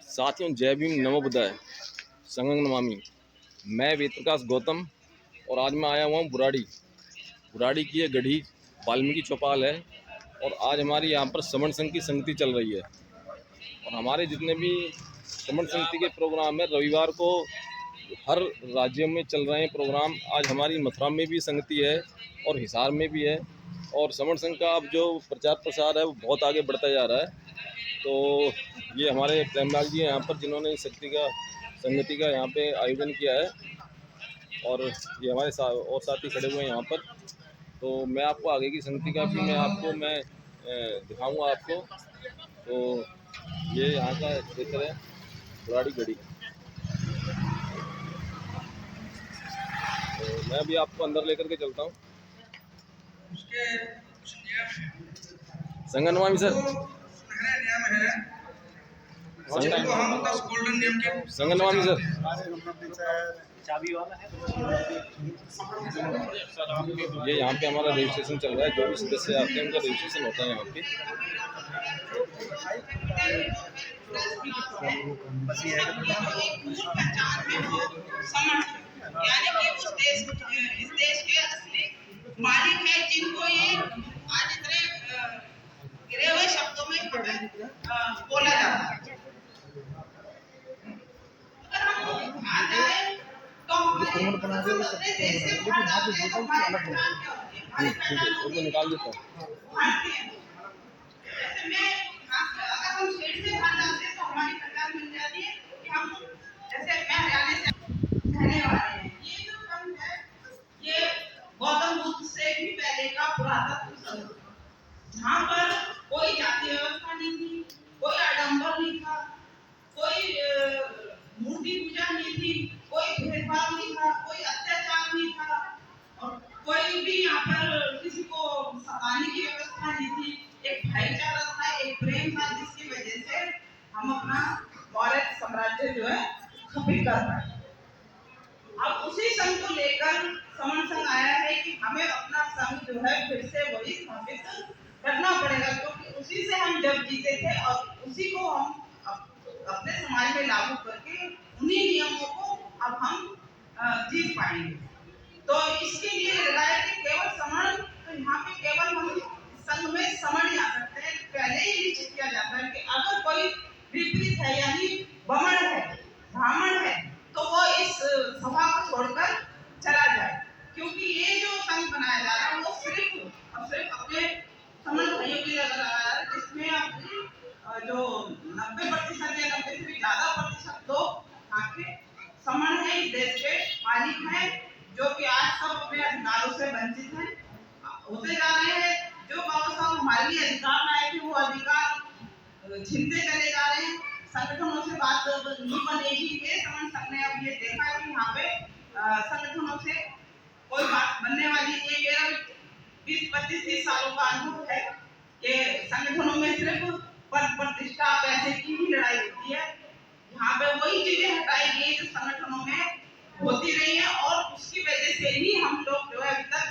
साथियों, जय भीम, नमो बुद्धाय, संगम नमामि। मैं वेद प्रकाश गौतम और आज मैं आया हुआ हूँ बुराड़ी की ये गढ़ी वाल्मीकि चौपाल है। और आज हमारी यहाँ पर समण संघ की संगति चल रही है और हमारे जितने भी समण संगति के प्रोग्राम है रविवार को हर राज्यों में चल रहे हैं प्रोग्राम। आज हमारी मथुरा में भी संगति है और हिसार में भी है। और समण संघ का अब जो प्रचार प्रसार है वो बहुत आगे बढ़ता जा रहा है। तो ये हमारे प्रेमलाल जी हैं यहाँ पर, जिन्होंने संगति का यहाँ पे आयोजन किया है। और ये हमारे और साथी खड़े हुए हैं यहाँ पर। तो मैं आपको आगे की संगति का भी मैं दिखाऊंगा आपको। तो ये यहाँ का क्षेत्र है बुराड़ी गढ़ी। तो मैं भी आपको अंदर लेकर के चलता हूँ। संगम नमामि सर, संगम नमामि सर। ये यहाँ पे हमारा रजिस्ट्रेशन चल रहा है। जो भी सदस्य आते हैं उनका रजिस्ट्रेशन होता है यहाँ पे। यानी कि इस देश के असली मालिक है, जिनको ये आज इतने गिरे हुए शब्दों में बोला जाता है। अगर हम आ जाए तो हमारे देश से बाहर जाते हैं तो हमारे निकाल देता हूँ। जैसे मैं अगर हम स्टेट से बाहर जाते हैं तो हमारी पहचान मिल जाती है कि हम जैसे मैं हरियाणा से रहने वाले हैं। ये जो संघ है ये गौतम बुद्ध से भी पहले का पुरातन संघ, जहाँ पर कोई जाति व्यवस्था नहीं थी, कोई आडंबर नहीं था, कोई मूर्ति पूजा नहीं थी, कोई भेदभाव नहीं था, कोई अत्याचार नहीं था और कोई भी यहाँ पर किसी को सताने की व्यवस्था नहीं थी। एक भाईचारा था, एक प्रेम था, जिसकी वजह से हम अपना भारत साम्राज्य जो है स्थापित कर पाए। अब उसी संघ को लेकर समण संघ आया है कि हमें अपना संघ जो है फिर से वही स्थापित करना पड़ेगा, क्योंकि उसी से हम जब जीते थे और उसी को हम अपने समाज में लागू करके उन्हीं नियमों को अब हम जीत पाएंगे। तो इसके लिए लगाया कि केवल समण, तो यहाँ पे केवल हम संघ में समण ही आ सकते हैं। पहले ही निश्चित किया जाता है कि अगर कोई विपरीत है यानी बमण है, ब्राह्मण है, तो वो इस सभा को छोड़कर चला जाए, क्योंकि ये जो संघ बनाया जा रहा है वो सिर्फ अपने समण भाइयों के लिए लगाया जा रहा है, जिसमें अपनी जो 90% या 90 से भी ज्यादा प्रतिशत लोग यहाँ के समण है, इस देश के मालिक हैं, जो कि आज सब अपने अधिकारों से वंचित हैं, होते जा रहे हैं। जो बाबा साहब हमारे लिए अधिकार आए थे वो अधिकार छीनते चले जा रहे हैं। संगठनों से बात नहीं बनेगी। ये समण संघ ने अब ये देखा कि यहाँ पे संगठनों से कोई बात बनने वाली नहीं। मेरा 20-25-30 सालों का अनुभव है कि संगठनों में सिर्फ पद प्रतिष्ठा पैसे की ही लड़ाई होती है। यहाँ पे वही चीजें हटाई गई जो संगठनों में होती रही है और उसकी वजह से ही हम लोग जो है अभी तक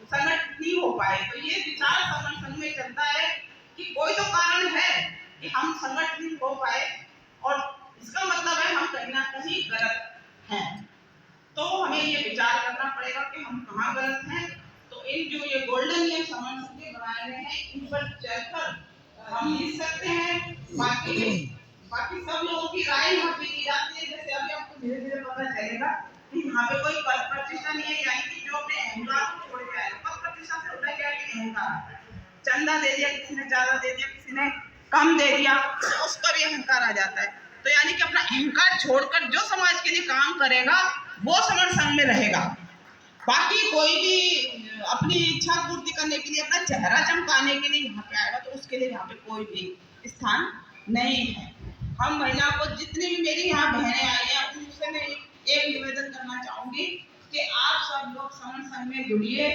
संगठित नहीं हो पाए। तो ये विचार समण संघ में चलता है कि कोई तो कारण है कि हम संगठित हो पाए और इसका मतलब है हम कहीं ना कहीं गलत हैं। तो हमें ये विचार करना पड़ेगा कि हम कहाँ गलत हैं। तो इन जो ये गोल्डन नियम समण संघ के बनाए गए हैं, इन पर चलकर हम लिख सकते हैं। बाकी सब लोगों की राय यहाँ पे दी जाती है। जैसे अभी आपको धीरे धीरे पता चलेगा कि यहाँ पे कोई पद प्रतिष्ठा नहीं है, यानी कि जो अपने अहंकार को छोड़ के आएगा। पद प्रतिष्ठा से होता क्या है कि अहंकार, चंदा दे दिया किसी ने, ज्यादा दे दिया किसी ने, कम दे दिया, तो उस पर भी अहंकार आ जाता है। तो यानी कि अपना अहंकार छोड़कर जो समाज के लिए काम करेगा वो समण संघ में रहेगा। बाकी कोई भी अपनी इच्छा पूर्ति करने के लिए, अपना चेहरा चमकाने के लिए यहाँ पे आएगा तो उसके लिए यहाँ पे कोई भी स्थान नहीं है। हम महिला को जितनी भी मेरी यहाँ बहनें आई हैं उनसे मैं एक निवेदन करना चाहूंगी कि आप सब लोग समण संघ में जुड़िए,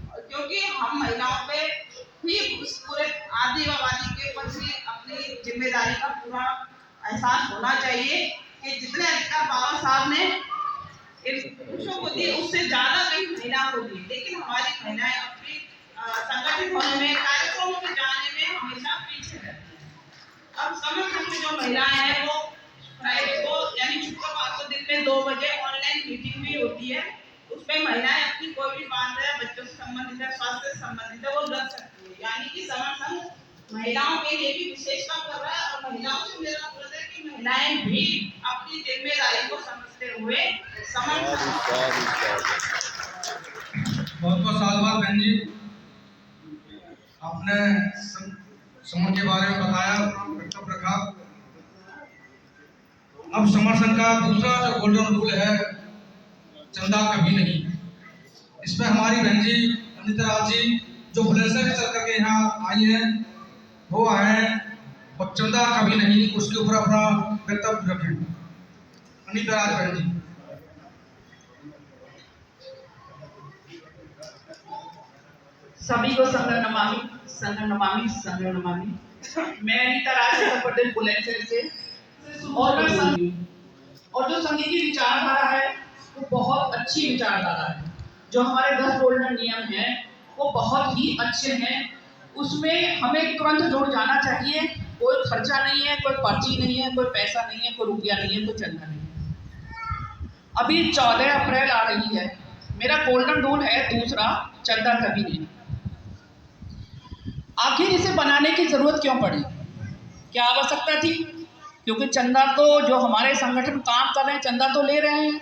क्योंकि हम महिलाओं पे भी उस पूरे आदि व वादी के प्रति अपनी जिम्मेदारी का पूरा एहसास होना चाहिए कि जितने अधिकार बाबा साहब ने पुरुषों को दिए उससे ज्यादा कई महिलाओं को दिए, लेकिन हमारी महिलाएं अपनी संगठित होने में, कार्यक्रमों में जाने में हमेशा पीछे रहती हैं। अब समण संघ में जो महिलाएं हैं वो से 2 बजे ऑनलाइन मीटिंग भी होती है। उसमें महिलाएं अपनी कोई भी बात है, बच्चों से संबंधित है, स्वास्थ्य से संबंधित है, वो लड़ सकती है। यानी कि समर्थन महिलाओं के लिए भी विशेष काम कर रहा है। और महिलाओं से मेरा अनुरोध है कि महिलाएं भी अपनी जिम्मेदारी को समझते हुए समर्थन। बहुत बहुत साधुवाद बहन जी, आपने समूह के बारे में बताया, वक्तव्य रखा। अब समर्थन का दूसरा जो गोल्डन रूल है, चंदा कभी नहीं। इसमें हमारी बहन जी अनिता राज जी जो बुलंदशहर चल करके यहाँ आई हैं, वो आए और चंदा कभी नहीं, उसके ऊपर अपना वक्तव्य रखें। अनिता राज बहन जी। सभी को संघ नमामि, संघ नमामि, संघ नमामि। मैं अनिता राज उत्तर प्रदेश बुलंदशहर से और जो संघ की विचारधारा है वो बहुत अच्छी विचारधारा है। जो हमारे 10 गोल्डन नियम हैं वो बहुत ही अच्छे हैं। उसमें हमें तुरंत जुड़ जाना चाहिए। कोई खर्चा नहीं है, कोई पर्ची नहीं है, कोई पैसा नहीं है, कोई रुपया नहीं है, कोई चंदा नहीं है। अभी 14 अप्रैल आ रही है। मेरा गोल्डन रूल है दूसरा, चंदा कभी नहीं। आखिर इसे बनाने की जरूरत क्यों पड़ी? क्या आवश्यकता थी? क्योंकि चंदा तो जो हमारे संगठन काम कर रहे हैं चंदा तो ले रहे हैं।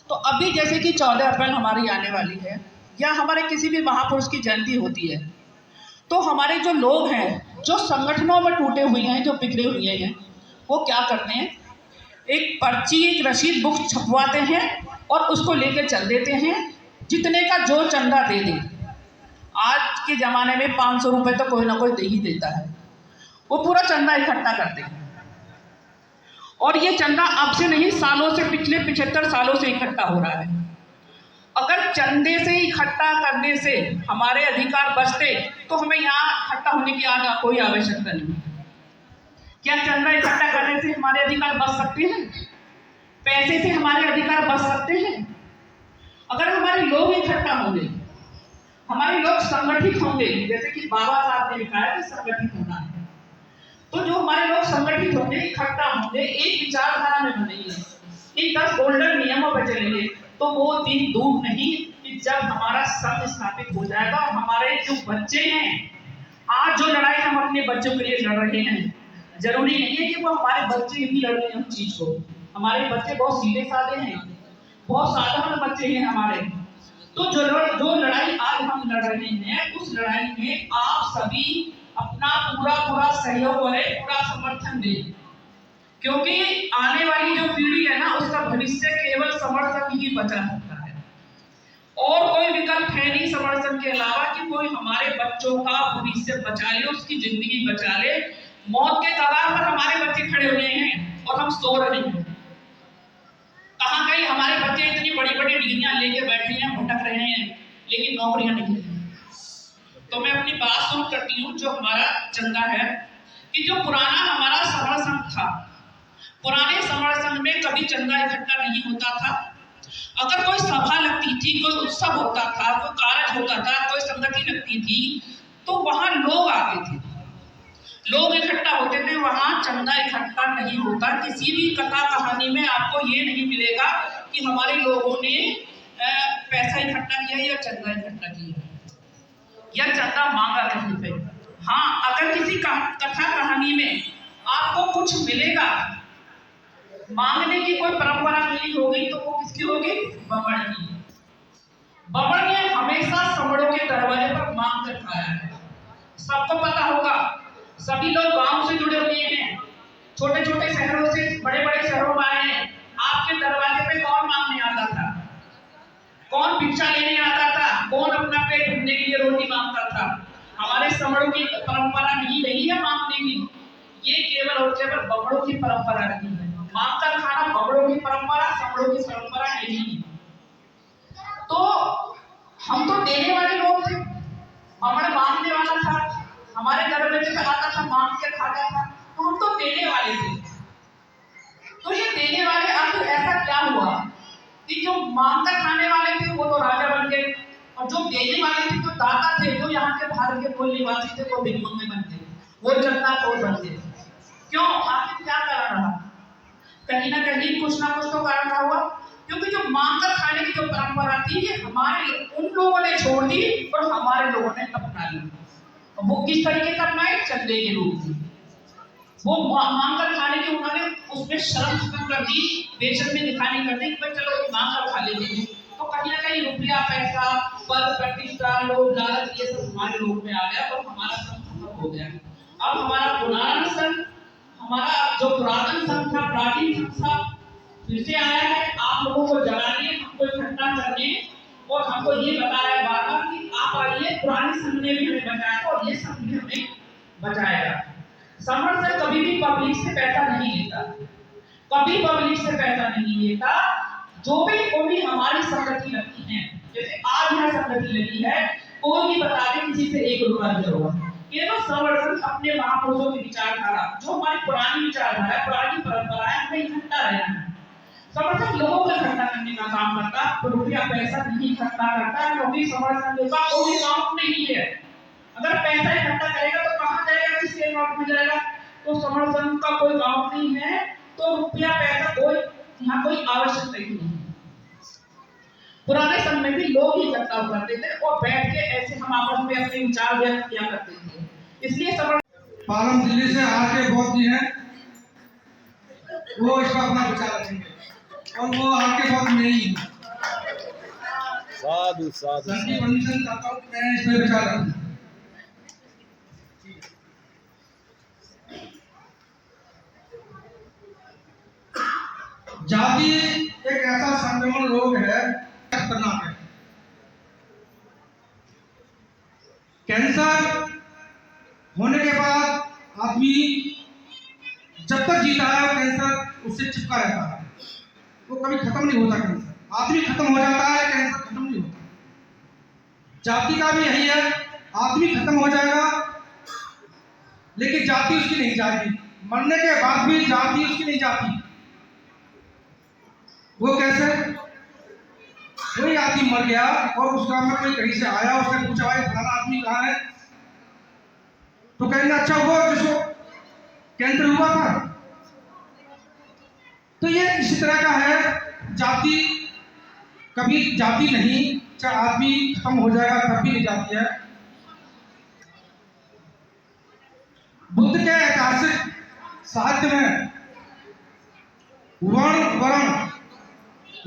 तो अभी जैसे कि 14 अप्रैल हमारी आने वाली है या हमारे किसी भी महापुरुष की जयंती होती है, तो हमारे जो लोग हैं जो संगठनों में टूटे हुए हैं, जो बिखरे हुए हैं, वो क्या करते हैं, एक पर्ची, एक रसीद बुक छपवाते हैं और उसको लेकर चल देते हैं। जितने का जो चंदा दे दे, आज के ज़माने में 500 रुपये तो कोई ना कोई दे ही देता है, वो पूरा चंदा इकट्ठा करते हैं। और ये चंदा अब से नहीं, सालों से, पिछले 75 सालों से इकट्ठा हो रहा है। अगर चंदे से इकट्ठा करने से हमारे अधिकार बचते तो हमें यहाँ इकट्ठा होने की कोई आवश्यकता नहीं। क्या चंदा इकट्ठा करने से हमारे अधिकार बच सकते हैं? पैसे से हमारे अधिकार बच सकते हैं? अगर हमारे लोग इकट्ठा होंगे, हमारे लोग संगठित होंगे, जैसे कि बाबा साहब ने लिखा है कि संगठित होना है, तो जो हमारे लोग संगठित होंगे, इकट्ठा होंगे, एक विचारधारा में बनेंगे, इन 10 गोल्डन नियमों पर चलेंगे, तो वो दिन दूर नहीं कि जब हमारा संघ स्थापित हो जाएगा। और हमारे जो बच्चे हैं, आज जो लड़ाई हम अपने बच्चों के लिए लड़ रहे हैं, जरूरी नहीं है कि वो हमारे बच्चे भी लड़ रहे हैं उस चीज को। हमारे बच्चे बहुत सीधे साधे हैं, बहुत साधारण बच्चे हैं हमारे। तो जो लड़ाई आज हम लड़ रहे हैं, उस लड़ाई में आप सभी अपना पूरा सहयोग करें, पूरा समर्थन दें, क्योंकि आने वाली जो पीढ़ी है ना, उसका भविष्य केवल समर्थन ही बचा सकता है। और कोई विकल्प है नहीं समर्थन के अलावा कि कोई हमारे बच्चों का भविष्य बचा ले, उसकी जिंदगी बचा ले। मौत के कगार पर हमारे बच्चे खड़े हुए हैं और हम सो रहे हैं। कहाँ गए हमारे बच्चे? इतनी बड़ी बड़ी डिग्रियां लेके बैठे हैं, भटक रहे हैं, लेकिन नौकरियां नहीं है। तो मैं अपनी बात शुरू करती हूँ। जो हमारा चंदा है, कि जो पुराना हमारा समर संघ था, पुराने समर संघ में कभी चंदा इकट्ठा नहीं होता था। अगर कोई सभा लगती थी, कोई उत्सव होता था, कोई कार्य होता था, कोई संगति लगती थी, तो वहां लोग आते थे, लोग इकट्ठा होते थे, वहां चंदा इकट्ठा नहीं होता। किसी भी कथा कहानी में आपको ये नहीं मिलेगा कि हमारे लोगों ने पैसा इकट्ठा किया या चंदा इकट्ठा किया या चंदा मांगा कहीं पे। हाँ, अगर किसी कथा कहानी में आपको कुछ मिलेगा, मांगने की कोई परंपरा मिली होगी, तो वो किसकी होगी? बमड़ की। बमड़ ने हमेशा समड़ों के दरवाजे पर मांग कर खाया है। सबको पता होगा, सभी लोग गांव से जुड़े हुए हैं, छोटे छोटे शहरों से बड़े बड़े शहरों में आए हैं। आपके दरवाजे पे कौन मांगने आता था? कौन भिक्षा लेने आता था? कौन अपना पेट भरने के लिए रोटी मांगता था? हमारे समड़ों की परंपरा नहीं रही है मांगने की, ये केवल और केवल बमड़ों की परंपरा रही है। मांगकर खाना बमड़ों की परंपरा, समड़ों की परंपरा नहीं। तो हम तो देने वाले लोग थे, बमड़ मांगने वाला था, हमारे दरवाजे पे आता था, मांग के खाता था, तो हम तो देने वाले थे। तो ये देने वाले, आखिर ऐसा क्या हुआ कि जो मांग कर खाने वाले थे वो तो राजा बन गए, और जो देने वाले थे, जो दाता थे, जो यहाँ के भारत के मूल निवासी थे, वो भिक्षुक में बन गए, वो चंदाखोर बन गए। क्यों? आखिर क्या कारण रहा? कहीं ना कुछ तो कारण रहा होगा, क्योंकि जो मांग कर खाने की जो परंपरा थी ये हमारे उन लोगों ने छोड़ दी और हमारे लोगों ने अपना ली। वो किस तरीके से अपनाए? चंदे के रूप में। वो मांग कर खाने की उन्होंने उसमें शर्म खत्म कर दी, बेचन में दिखानी कर दी कि चलो मांग कर खा लेते हैं। तो कहीं ना कहीं रुपया, पैसा, पद, प्रतिष्ठा, लोभ, लालच ये सब हमारे लोग में आ गया और हमारा सब खत्म हो गया। अब हमारा पुराना संघ, हमारा जो पुरातन संघ था, प्राचीन संघ था, फिर से आया है आप लोगों को जगाने, हमको इकट्ठा करने और हमको ये बताया बार-बार कि आप आइए, पुराने संघ ने भी हमें बचाया और ये संघ भी हमें बचाएगा। समर्थन कभी भी पब्लिक से पैसा नहीं लेता, कभी पब्लिक से पैसा नहीं लेता। जो भी कोई हमारी संगति लगती है, जैसे आज यह संगति लगी है, कोई भी बता दे किसी से 1 रुपया नहीं होगा। केवल समर्थन अपने महापुरुषों की विचारधारा, जो हमारी पुरानी विचारधारा है, पुरानी परंपरा है, हमें इकट्ठा रहना है। समर्थन लोगों को इकट्ठा करने का काम करता, रुपया पैसा नहीं इकट्ठा करता, क्योंकि समर्थन का कोई काम नहीं है। अगर पैसा इकट्ठा करेगा तो कहाँ जाएगा, किसके अकाउंट में जाएगा? तो समर्थन का कोई अकाउंट नहीं है, तो रुपया पैसा कोई यहाँ कोई आवश्यकता ही नहीं। पुराने समय में भी लोग ही इकट्ठा करते थे और बैठ के ऐसे हम आपस में अपने विचार व्यक्त किया करते थे। इसलिए पालम दिल्ली से आके बहुत जी हैं, वो इसका अपना विचार रखेंगे और वो आके बहुत में ही है। साधु साधु उनकी परमिशन चाहता हूँ कि मैं इस पे विचार रखूं। जाति एक ऐसा संक्रमण रोग है, खतरनाक है। कैंसर होने के बाद आदमी जब तक जीता है कैंसर उससे चिपका रहता है, वो कभी खत्म नहीं होता। कैंसर आदमी खत्म हो जाता है, कैंसर खत्म नहीं होता। जाति का भी यही है, आदमी खत्म हो जाएगा लेकिन जाति उसकी नहीं जाएगी। मरने के बाद भी जाति उसकी नहीं जाती। वो कैसे? कोई आदमी मर गया और उस गांव में कोई कहीं से आया, उसने पूछा भाई फलाना आदमी कहाँ है, तो कहेंगे अच्छा हुआ जिसको कैंसर हुआ था। तो ये इसी तरह का है, जाति कभी जाति नहीं, चाहे आदमी खत्म हो जाएगा तब भी नहीं जाती है। बुद्ध के ऐतिहासिक साहित्य में वर्ण, वर्ण,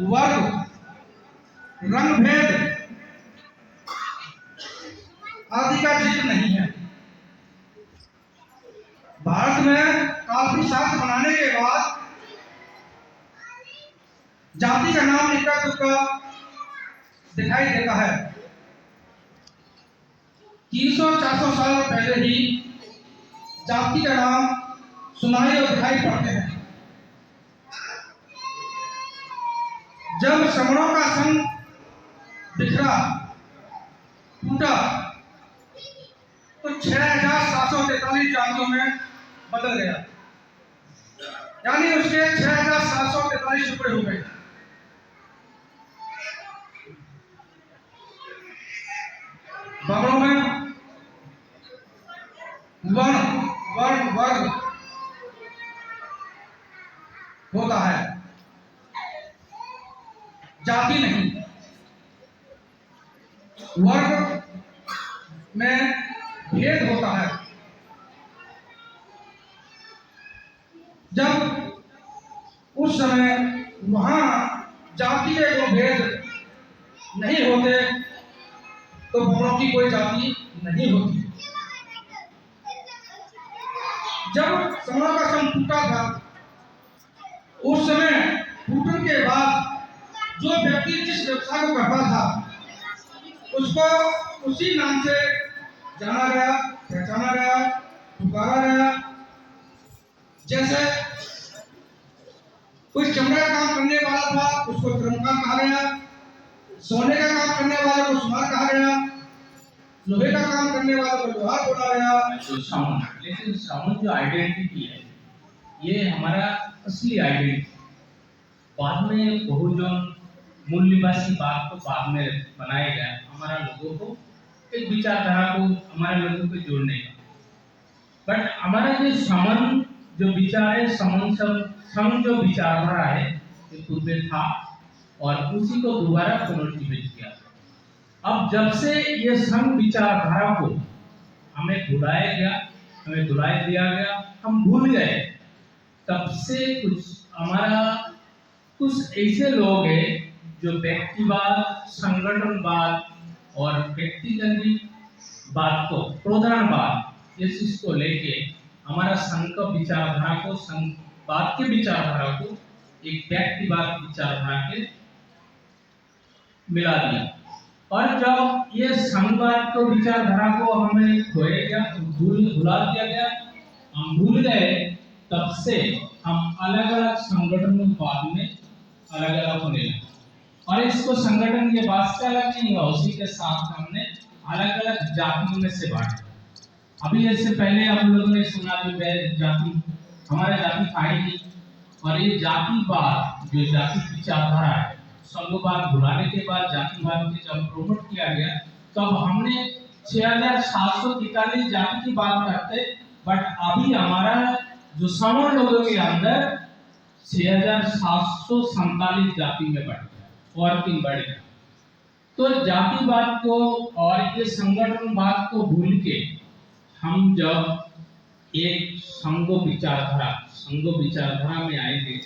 वर्ग, रंग भेद आदि का जिक्र नहीं है। भारत में काफी शास्त्र बनाने के बाद जाति का नाम इक्का दुक्का दिखाई देता है। 300-400 साल पहले ही जाति का नाम सुनाई और दिखाई पड़ते हैं। जब श्रमणों का संघ बिखरा, टूटा, तो 6743 जातियों में बदल गया, यानी उसके 6743 टुकड़े हो गए। बाबरों में वर्ण, वर्ण, वर्ग होता है, जाति नहीं। वर्ग में भेद होता है। जब उस समय वहां जाति के कोई भेद नहीं होते तो बड़ों की कोई जाति नहीं होती। जब समरों का संघ टूटा था, उस समय टूटने के बाद जो व्यक्ति जिस व्यवसाय को करता था उसको उसी नाम से जाना गया, पहचाना गया, पुकारा गया। जैसे कोई चमड़े का काम करने वाला था उसको चमड़ा कहा गया, सोने का काम करने वाले को सुनार कहा गया, लोहे का काम करने वाले को लोहार बोला गया। तो श्रमण, लेकिन श्रमण जो आइडेंटिटी है ये हमारा असली आइडेंटिटी। बाद में बहुजन मूल निवासी बात को बाद में बनाया गया, हमारा लोगों को एक विचारधारा को हमारे लोगों को जोड़ने का। बट हमारा जो श्रमण जो विचार है संघ जो विचारधारा है ये पूर्व में था और उसी को दोबारा पुनर्जीवित किया। अब जब से ये संघ विचारधारा को हमें भुलाया गया, हमें भुला दिया गया, हम भूल गए, तब से कुछ ऐसे लोग हैं जो व्यक्तिवाद, संगठनवाद और व्यक्तिगत बात को, प्रधानवाद, इस चीज को लेके हमारा संघ का विचारधारा को, संघवाद के विचारधारा को एक व्यक्तिवाद विचारधारा के मिला दिया। और जब ये संघवाद को विचारधारा को हमें खोया गया, भुला दिया गया, हम भूल गए, तब से हम अलग अलग संगठनवाद में अलग अलग होने लगे। और इसको संगठन के बाद से अलग नहीं हुआ, उसी के साथ हमने अलग अलग जातियों में से बांटा। अभी इससे पहले हम लोगों ने सुना जो जाति, हमारा जाति था ही नहीं, और ये जातिवाद जो जाति विचारधारा है, संघवाद भुलाने के बाद जातिवाद के जब प्रमोट किया गया, तब हमने 6743 जाति की बात करते, बट अभी हमारा जो सवर्ण लोगों के अंदर 6747 जाति में बढ़ गया और 3 बढ़ गया। तो जातिवाद को और ये संगठनवाद को भूल के हम जब एक संघ विचारधारा में आएंगे,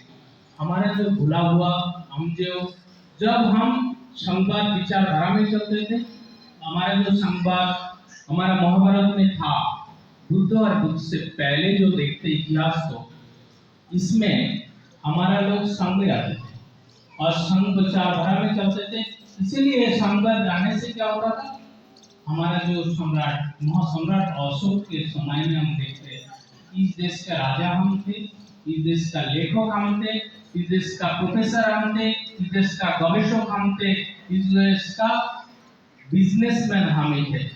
हमारा जो भूला हुआ, हम जब हम संघवाद विचारधारा में चलते थे, हमारा जो संघवाद हमारा महाभारत में था, बुद्ध और बुद्ध से पहले जो देखते इतिहास को, इसमें हमारा लोग संघ में आते थे और संघ विचारधारा में चलते थे। इसीलिए संघवाद जाने से क्या होता था, हमारा जो महासम्राट अशोक के समय में हम देखते हैं, इस देश का राजा हम थे, इस देश का लेखक हम थे, इस देश का प्रोफेसर हम थे, इस देश का गवेषक हम थे, इस देश का बिजनेसमैन हम ही थे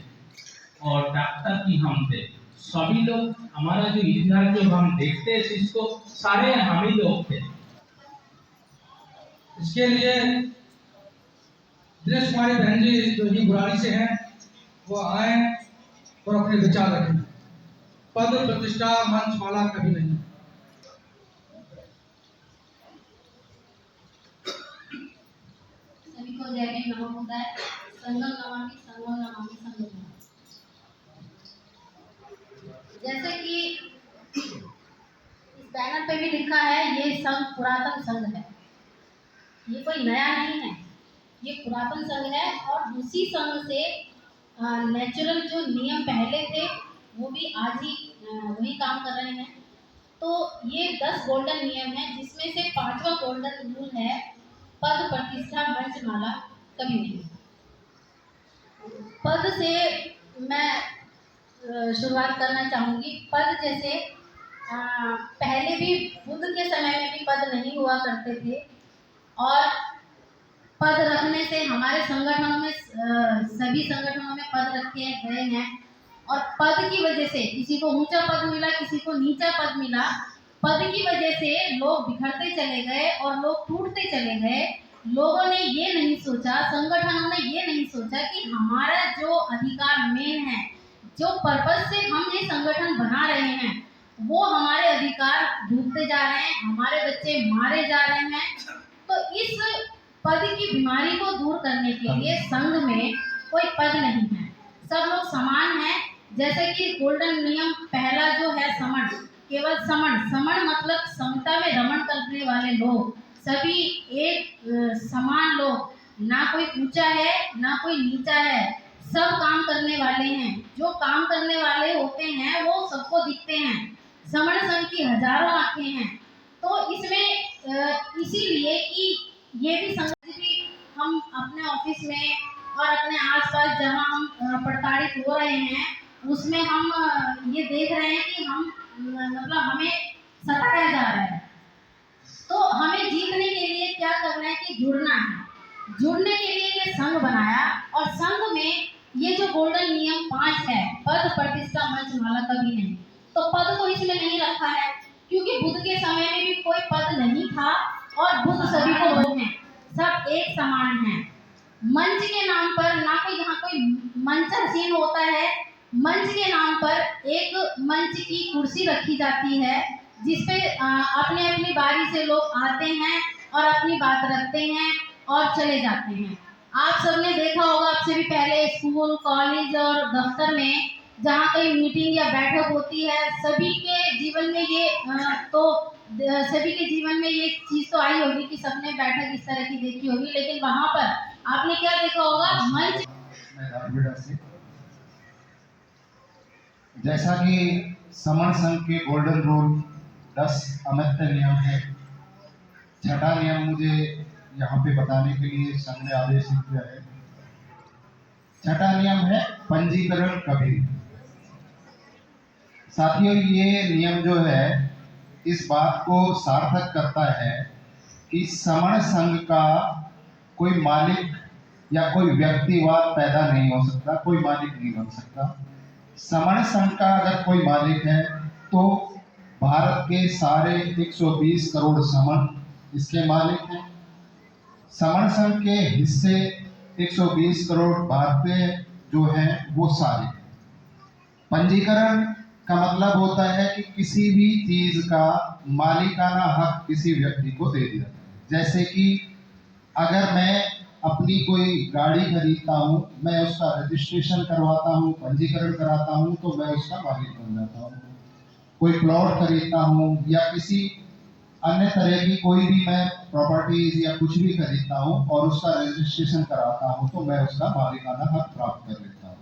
और डॉक्टर भी हम थे। सभी लोग, हमारा जो इतिहास जो हम देखते हैं इसको, सारे हम ही लोग थे। इसके लिए दिनेश कुमारी बहन जी जो ही बुराड़ी से हैं, वो आए और अपने विचार रखें। पद प्रतिष्ठा मंच माला कभी नहीं। सभी को जय भीम, नमो बुद्धाय। संगम नमामि संगम नमामि संगम। जैसे कि इस बैनर पे भी लिखा है, ये संघ पुरातन संघ है, ये कोई नया नहीं है, ये पुरातन संघ है। और उसी संघ से नेचुरल जो नियम पहले थे वो भी आज ही वही काम कर रहे हैं। तो ये 10 गोल्डन नियम है, जिसमें से 5वां गोल्डन रूल है, पद प्रतिष्ठा मंच माला कभी नहीं। पद से मैं शुरुआत करना चाहूँगी। पद जैसे पहले भी बुद्ध के समय में भी पद नहीं हुआ करते थे, और पद रखने से हमारे संगठनों में, सभी संगठनों में पद रखे गए हैं। और पद की वजह से किसी को ऊंचा पद मिला, किसी को नीचा पद मिला। पद की वजह से लोग बिखरते चले गए और लोग टूटते चले गए। लोगों ने ये नहीं सोचा, संगठनों ने ये नहीं सोचा कि हमारा जो अधिकार मेन है, जो पर्पस से हम ये संगठन बना रहे हैं, वो हमारे अधिकार डूबते जा रहे हैं, हमारे बच्चे मारे जा रहे हैं। तो इस पद की बीमारी को दूर करने के लिए संघ में कोई पद नहीं है, सब लोग समान हैं। जैसे कि गोल्डन नियम पहला जो है समण, केवल समण मतलब समता में रमण करने वाले लोग, सभी एक समान लोग, ना कोई ऊंचा है ना कोई नीचा है, सब काम करने वाले हैं। जो काम करने वाले होते हैं वो सबको दिखते हैं। समण संघ की हजारों आंखें हैं। तो इसमें इसीलिए कि ये भी संघ भी हम अपने ऑफिस में और अपने आसपास जहां हम प्रताड़ित हो रहे हैं, उसमें हम ये देख रहे हैं कि हम मतलब हमें सताया जा रहा है। तो हमें जीतने के लिए क्या करना है कि जुड़ना है। जुड़ने के लिए ये संघ बनाया, और संघ में ये जो गोल्डन नियम 5 है, पद प्रतिष्ठा मंच माला कभी नहीं। तो पद तो इसमें नहीं रखा है, क्योंकि बुद्ध के समय में भी कोई पद नहीं था और बुद्ध सभी को लोग हैं, सब एक समान हैं। मंच के नाम पर ना कोई, यहाँ कोई मंचासीन होता है, मंच के नाम पर एक मंच की कुर्सी रखी जाती है, जिसपे अपने अपनी बारी से लोग आते हैं और अपनी बात रखते हैं और चले जाते हैं। आप सबने देखा होगा, आपसे भी पहले स्कूल, कॉलेज और दफ्तर में जहाँ कहीं मीटिंग या बैठक होती है, सभी के जीवन में ये सभी के जीवन में ये चीज तो आई होगी कि सबने बैठक इस तरह की देखी होगी, लेकिन वहां पर आपने क्या देखा होगा, मंच। मैं राजबेड़ा से, जैसा कि समण संघ के गोल्डन रूल 10 अमृत नियम है, छठा नियम मुझे यहाँ पे बताने के लिए संघ ने आदेशित किया है। छठा नियम है पंजीकरण कभी। साथियों, ये नियम जो है इस बात को सार्थक करता है कि समण संघ का कोई मालिक या कोई व्यक्तिवाद पैदा नहीं हो सकता, कोई मालिक नहीं बन सकता। समण संघ का अगर कोई मालिक है तो भारत के सारे 120 करोड़ समण इसके मालिक हैं। समण संघ के हिस्से 120 करोड़ भारतीय जो हैं वो सारे। पंजीकरण का मतलब होता है कि किसी भी चीज का मालिकाना हक किसी व्यक्ति को दे दिया। जैसे कि अगर मैं अपनी कोई गाड़ी खरीदता हूँ, मैं उसका रजिस्ट्रेशन करवाता हूँ, पंजीकरण कराता हूँ, तो मैं उसका मालिक बन जाता हूँ। कोई प्लॉट खरीदता हूँ या किसी अन्य तरह की कोई भी मैं प्रॉपर्टीज या कुछ भी खरीदता हूँ और उसका रजिस्ट्रेशन कराता हूँ, तो मैं उसका मालिकाना हक प्राप्त कर लेता हूँ।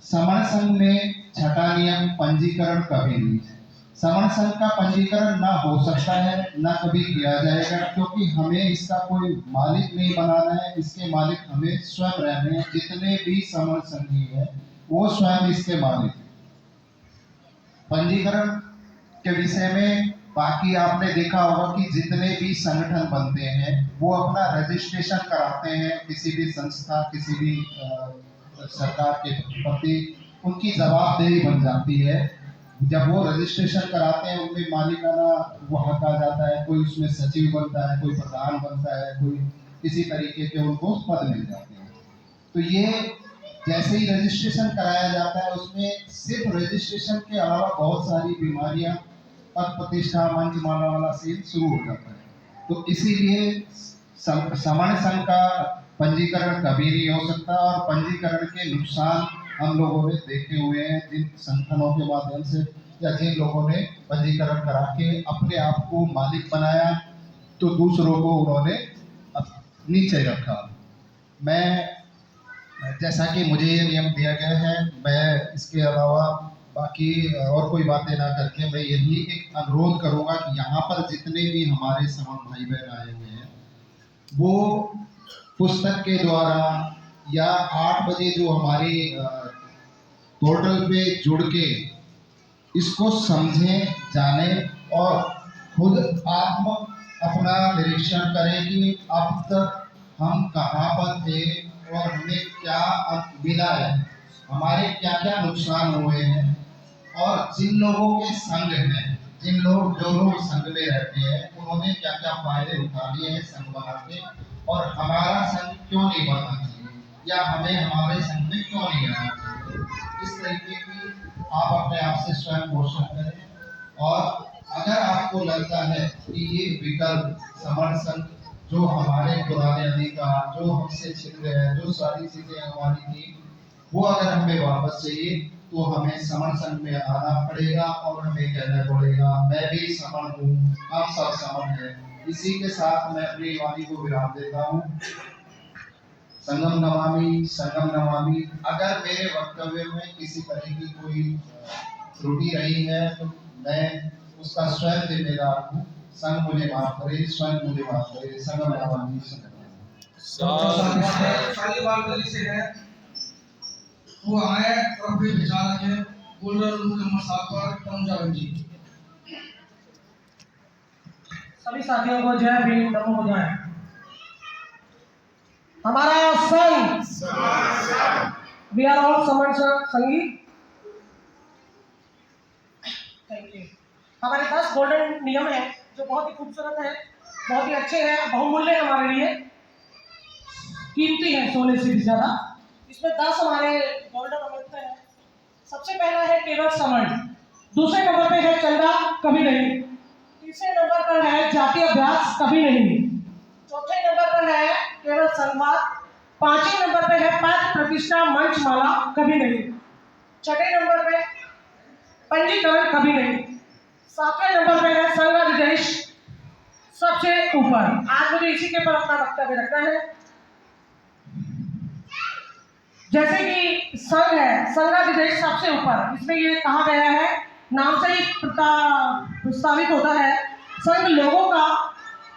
समण संघ में छठा नियम पंजीकरण कभी नहीं है। समण संघ का पंजीकरण ना हो सकता है, ना कभी किया जाएगा, क्योंकि हमें इसका कोई मालिक नहीं बनाना है। इसके मालिक हमें स्वयं रहने हैं। जितने भी समण संघी है वो स्वयं इसके मालिक हैं। पंजीकरण के विषय में बाकी आपने देखा होगा कि जितने भी संगठन बनते हैं वो अपना रजिस्ट्रेशन कराते हैं किसी भी संस्था, किसी भी सरकार के प्रति उनकी जवाबदेही बन जाती है। जब वो रजिस्ट्रेशन कराते हैं उनमें मालिकाना वो हक आ जाता है। कोई उसमें सचिव बनता है, कोई प्रधान बनता है, कोई किसी तरीके के उनको पद मिल जाते हैं। तो ये जैसे ही रजिस्ट्रेशन कराया जाता है उसमें सिर्फ रजिस्ट्रेशन के अलावा बहुत सारी बीमारियां, पद प्रतिष्ठा, मंच माला वाला सीन शुरू हो जाता है। तो इसीलिए समण संघ का पंजीकरण कभी नहीं हो सकता। और पंजीकरण के नुकसान हम लोगों ने देखे हुए हैं, जिन संगठनों के माध्यम से या जिन लोगों ने पंजीकरण करा के अपने आप को मालिक बनाया तो दूसरों को उन्होंने नीचे रखा। मैं जैसा कि मुझे ये नियम दिया गया है, मैं इसके अलावा बाकी और कोई बातें ना करके मैं यही एक अनुरोध करूंगा कि यहाँ पर जितने भी हमारे समण भाई बहन आए हुए हैं वो पुस्तक के द्वारा या 8 बजे जो हमारी पोर्टल पे जुड़ के इसको समझें, जानें और खुद आत्म अपना निरीक्षण करें कि अब तक हम कहाँ पर थे और हमें क्या मिला है, हमारे क्या क्या नुकसान हुए हैं, और जिन लोगों के संग हैं, जो लोग संग में रहते हैं उन्होंने क्या क्या फायदे उठा लिए हैं संग बना के, और हमारा संग क्यों नहीं बनना चाहिए या हमें हमारे संग में क्यों नहीं रहना चाहिए। इस तरीके की आप अपने आप से स्वयं क्वेश्चन करें। और अगर आपको लगता है कि ये विकल्प समण संघ जो हमारे पुराने अधिकार जो हमसे छिन गए हैं, जो सारी चीजें हमारी थी, वो अगर हमें वापस चाहिए तो हमें समण संघ में आना पड़ेगा और हमें कहना पड़ेगा मैं भी समण हूँ, हम सब समण हैं। इसी के साथ मैं अपनी वाणी को विराम देता हूँ। संगम नमामि, संगम नमामि। अगर मेरे वक्तव्य में किसी तरह की कोई त्रुटि रही है तो मैं उसका स्वयं जिम्मेदार हूँ। संघ मुझे माफ करे, स्वयं मुझे माफ करे। संगम नमामि, सारी बात गली से है वो आए और अपने विचार रखें। गोल्डन रूल नंबर 7 पर पंजाब जी। सभी साथियों को जय भीम, नमो बुद्धाय। हमारा संघ वी आर ऑल समण संघी। Thank you. हमारे पास गोल्डन नियम है जो बहुत ही खूबसूरत है, बहुत ही अच्छे हैं, बहुमूल्य है, हमारे लिए कीमती है सोने से भी ज्यादा। इसमें 10 हमारे गोल्डन अमृत है। सबसे पहला है केवल समण, दूसरे नंबर पे है चंदा कभी नहीं, जातीय अभ्यास कभी नहीं। चौथे नंबर पर है केवल संवाद। 5वें नंबर पे है पद प्रतिष्ठा मंच माला कभी नहीं। 6ठे नंबर पे पंजीकरण कभी नहीं। 7वें नंबर पे है संघाधिदेश सबसे ऊपर। आज मुझे इसी के पर अपना वक्तव्य रखना है। जैसे कि संघ है, संघाधिदेश सबसे ऊपर, इसमें ये कहा गया है, नाम से ही प्रस्तावित होता है, संघ लोगों का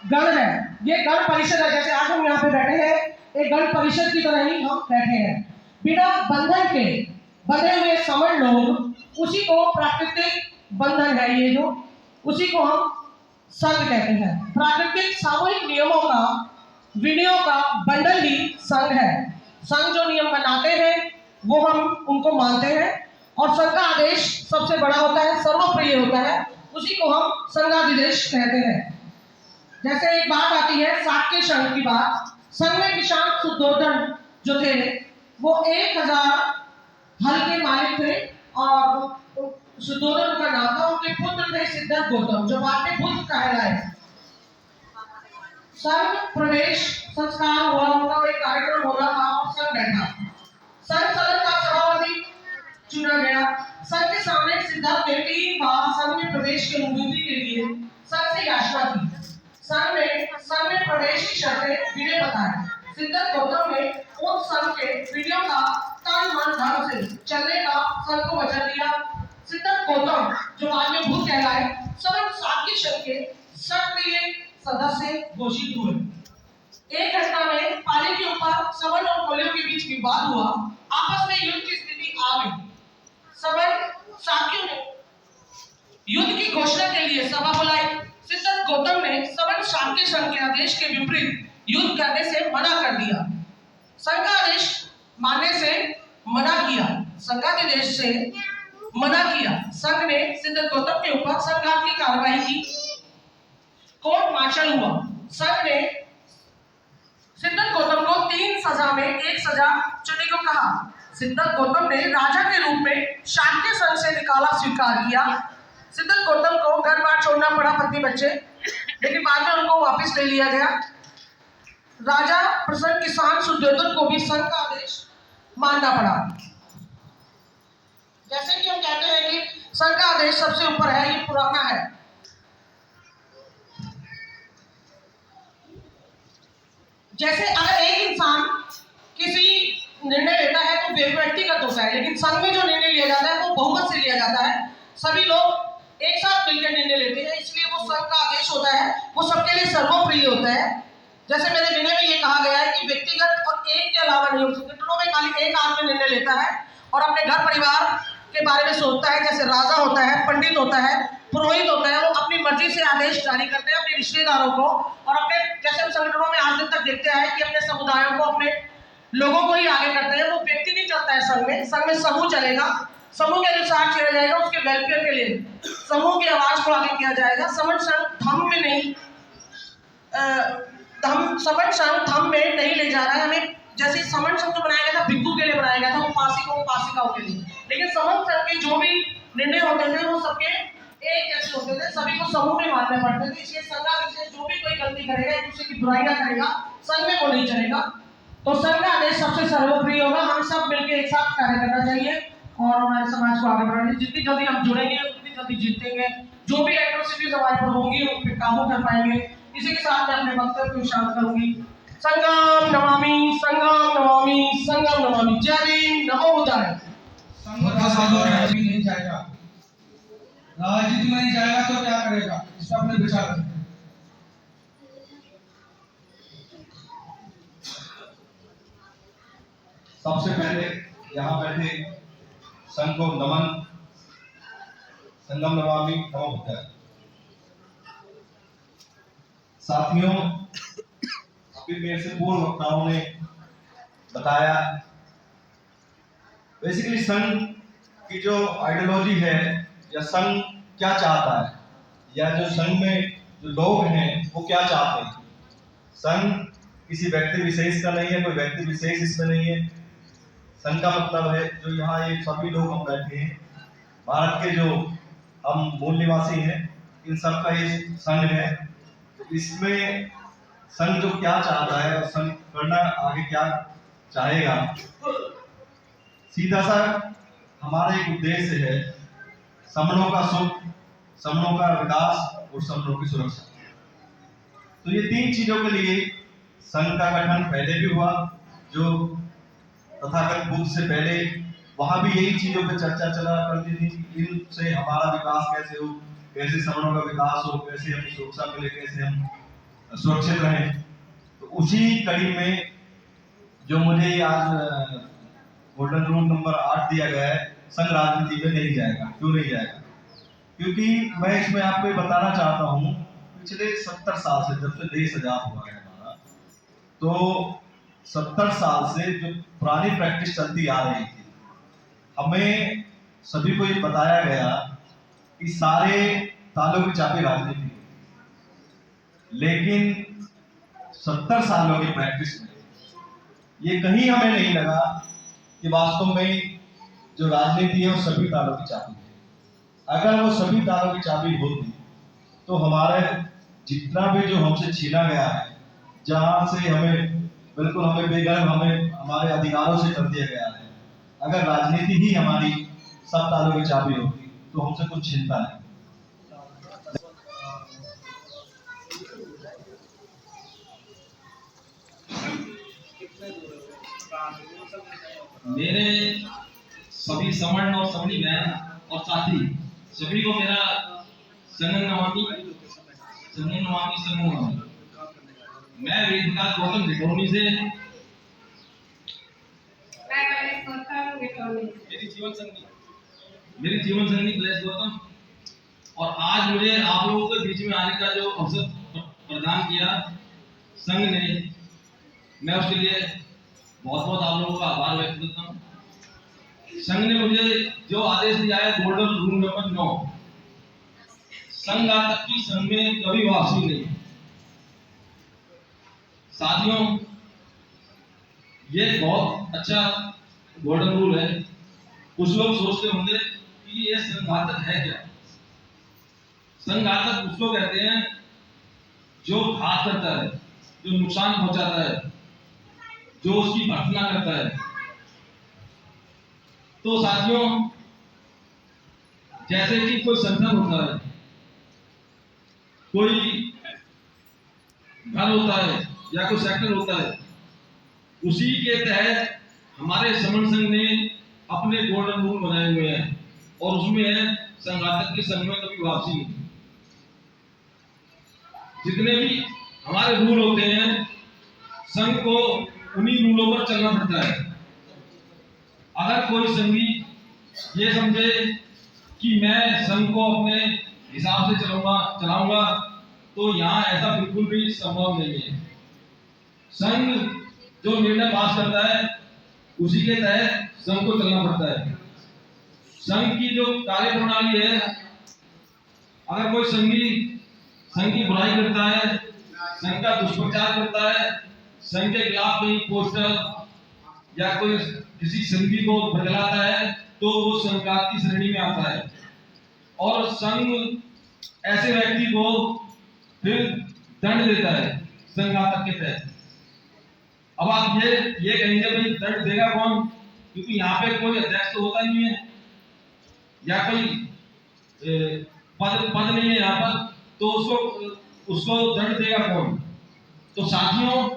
गण है। ये गण परिषद है। जैसे आज हम यहाँ पे बैठे हैं, एक गण परिषद की तरह ही हम बैठे हैं। बिना बंधन के बंधे हुए समण लोग, उसी को प्राकृतिक बंधन है, ये जो उसी को हम संघ कहते हैं। प्राकृतिक सामूहिक नियमों का, विनियों का बंडल ही संघ है। संघ जो नियम बनाते हैं वो हम उनको मानते हैं, और संघ का आदेश सबसे बड़ा होता है, सर्वप्रिय होता है, उसी को हम संघाधिदेश कहते हैं। जैसे एक बात आती है शाक्य संघ की बात। संघ में किसान शुद्धोधन जो थे वो 1000 हल के मालिक थे, और शुद्धोधन का नाम था। उनके पुत्र थे सिद्धार्थ गौतम, जो बाद में बुद्ध कहलाए। संघ प्रवेश संस्कार हुआ, उनका एक कार्यक्रम हो रहा था और संघ बैठा। संघ सदन का सभापति चुना गया। संघ के सामने सिद्धार्थ ने 3 बार संघ में प्रवेश की अनुमति के लिए संघ से याचना की। संघ में प्रवेश की शर्तें विनय बताए। सिद्धार्थ गौतम ने उन संघ के विनयों का तन मन धन से चलने का संघ को वचन दिया। सिद्धार्थ गौतम जो बाद में बुद्ध कहलाए, सवर्ण शाक्य संघ के सक्रिय सदस्य घोषित हुए। एक घटना में पानी के ऊपर सवर्ण और कोलियों के बीच विवाद हुआ। आपस में युद्ध की स्थिति आ गई। सवर्ण शाक्यों ने युद्ध की घोषणा के लिए सभा बुलाई। सिद्धार्थ गौतम ने सवर्ण शाक्य संघ के आदेश के विपरीत युद्ध करने से मना कर दिया। संघ का आदेश मानने से मना किया, संघाधिदेश से मना किया। संघ ने सिद्धार्थ गौतम के ऊपर संघात की कार्रवाई की। कोर्ट मार्शल हुआ। संघ ने सिद्धार्थ गौतम को 3 सजा में 1 सजा चुनने को कहा। सिद्धार्थ गौतम ने राजा के रूप में शाक्य संघ से निकाला स्वीकार किया। सिद्धार्थ गौतम को घर बार छोड़ना पड़ा, पत्नी बच्चे, लेकिन बाद में उनको वापस ले लिया गया। राजा प्रसन्न किसान शुद्धोधन को भी संघ का आदेश मानना पड़ा। जैसे कि हम कहते हैं कि संघ का आदेश सबसे ऊपर है, ये पुराना है। जैसे अगर एक इंसान किसी निर्णय लेता है तो व्यक्तिगत होता है, लेकिन संघ में जो निर्णय लिया जाता है वो बहुमत से लिया जाता है। सभी लोग एक साथ मिलकर निर्णय लेते हैं, इसलिए वो संघ का आदेश होता है, वो सबके लिए सर्वप्रिय होता है। जैसे मेरे विनय में ये कहा गया है कि व्यक्तिगत और एक के अलावा नहीं हो सकते। दोनों में खाली एक आदमी निर्णय लेता है और अपने घर परिवार के बारे में सोचता है। जैसे राजा होता है, पंडित होता है, पुरोहित होता है, वो अपनी मर्जी से आदेश जारी करते हैं अपने रिश्तेदारों को, और अपने, जैसे हम संगठनों में आज दिन तक देखते हैं कि अपने समुदायों को, अपने लोगों को ही आगे करते हैं। वो व्यक्ति नहीं चलता है संघ में। संघ में समूह चलेगा, समूह के अनुसार चला जाएगा, उसके वेलफेयर के लिए समूह की आवाज को आगे किया जाएगा। समण संघ धम में नहीं, समण संघ धम में नहीं ले जा रहा है हमें। जैसे समण संघ जो बनाया गया था भिक्षु के लिए बनाया गया था, उपासिकों उपासिकाओं के लिए, लेकिन समण संघ के जो भी निर्णय होते थे वो सबके एक जैसे होते थे, सभी को समूह में मानने पड़ते थे। इसलिए संघाधिदेश जो भी कोई गलती करेगा, एक दूसरे की बुराइयां करेगा, संघ में वो नहीं चलेगा। तो संघ का आदेश सबसे सर्वप्रिय होगा। हम सब मिलकर एक साथ कार्य करना चाहिए और हमारे समाज को आगे बढ़ाना। जितनी जल्दी हम जुड़ेंगे उतनी जल्दी जीतेंगे। जो भी एट्रोसिटीज हमारे पर होंगी उन पर काबू कर पाएंगे। इसी के साथ मैं अपने वक्तव्य को शांत करूंगी। संगम नमामि, संगम नमामि, संगम नमामि। जय भीम, नमो बुद्धाय। संघ का सालों राजनीति नहीं जाएगा, राजनीति में नहीं जाएगा तो क्या करेगा, इस पर अपने विचार रखें। सबसे पहले यहाँ बैठे संघ को नमन, संगम नमामि, नमो बुद्धाय। साथियों, अभी मेरे से पूर्व वक्ताओं ने बताया, बेसिकली संघ की जो आइडियोलॉजी है या संघ क्या चाहता है, या जो संघ में जो लोग हैं वो क्या चाहते हैं। संघ किसी व्यक्ति विशेष का नहीं है, कोई व्यक्ति विशेष इसमें नहीं है। संघ का मतलब है जो यहाँ ये सभी लोग हम बैठे हैं, भारत के जो हम मूल निवासी हैं, इन सब का ये संघ है। इसमें संघ जो क्या चाहता है और संघ करना आगे क्या चाहेगा, सीधा सा हमारा एक उद्देश्य है, समनों का सुख, समनों का विकास और समनों की सुरक्षा। तो ये 3 चीजों के लिए संघ का गठन पहले भी हुआ, जो तथागत बुद्ध से पहले वहां भी यही चीजों पे चर्चा चला करती थी, इनसे हमारा विकास कैसे हो, कैसे समनों का विकास हो, कैसे हमें सुरक्षा मिले, कैसे हम सुरक्षित रहें। तो उसी कड़ी में जो मुझे आज गोल्डन रूल नंबर 8 दिया गया है, संघ राजनीति में नहीं जाएगा। क्यों नहीं जाएगा? क्योंकि मैं इसमें आपको ये बताना चाहता हूँ, पिछले 70 साल से, जब से देश आजाद हुआ है हमारा, तो 70 साल से जो पुरानी प्रैक्टिस चलती आ रही थी, हमें सभी को ये बताया गया कि सारे तालों की चाबी राजनीति है। लेकिन 70 सालों की प्रैक्टिस में ये कहीं हमें नहीं लगा कि वास्तव में जो राजनीति है वो सभी तालों की चाबी है। अगर वो सभी तालों की चाबी होती तो हमारे जितना भी जो हमसे छीना गया है, जहां से हमें बिल्कुल हमें बेगैर हमें हमारे अधिकारों से कर दिया गया है, अगर राजनीति ही हमारी सब तालों की चाबी होती तो हमसे कुछ चिंता नहीं। मेरे सभी समर्ण और समणी बहन और साथी सभी को मेरा संगम नमामि समूह। मैं वेद विकास गौतम भिटौनी से मेरी जीवन संगी प्लेस गौतम, और आज मुझे आप लोगों के बीच में आने का जो अवसर प्रदान किया संघ ने, मैं उसके लिए बहुत बहुत आप लोगों का आभार व्यक्त करता हूँ। संघ ने मुझे जो आदेश दिया है गोल्डन रूल नंबर 9, संघ तक की संघ में कभी वापसी नहीं। साथियों, ये बहुत अच्छा गोल्डन रूल है। कुछ लोग सोचते होंगे कि ये संघातक है क्या? संघातक उसको कहते हैं जो घात करता है, जो नुकसान पहुंचाता है, जो उसकी भर्त्सना करता है। तो साथियों, जैसे कि कोई संगठन होता है, कोई घर होता है या कोई सेक्टर होता है, उसी के तहत हमारे समन संघ ने अपने गोल्डन रूल बनाए हुए हैं, और उसमें है संघातक के संघ में कभी वापसी नहीं। जितने भी हमारे रूल होते हैं, संघ को उन्हीं रूलों पर चलना पड़ता है। अगर कोई संघी ये समझे कि मैं संघ को अपने हिसाब से चलाऊंगा, तो यहाँ ऐसा बिल्कुल भी संभव नहीं है। संघ जो निर्णय पास करता है, उसी के तहत संघ को चलना पड़ता है। संघ की जो कार्य प्रणाली है, अगर कोई संघी संघ की बुराई करता है, संघ का दुष्प्रचार करता है, संघ के खिलाफ कोई पोस्टर या कोई किसी संघी को बदलाता है, तो वो संघात की श्रेणी में आता है, और संघ ऐसे व्यक्ति को फिर दंड देता है संघातक के तहत। अब आप ये कहेंगे भाई दंड देगा कौन? क्योंकि यहाँ पे कोई अध्यक्ष तो होता नहीं है या कोई पद नहीं है यहाँ पर, तो उसको दंड देगा कौन? तो साथियों,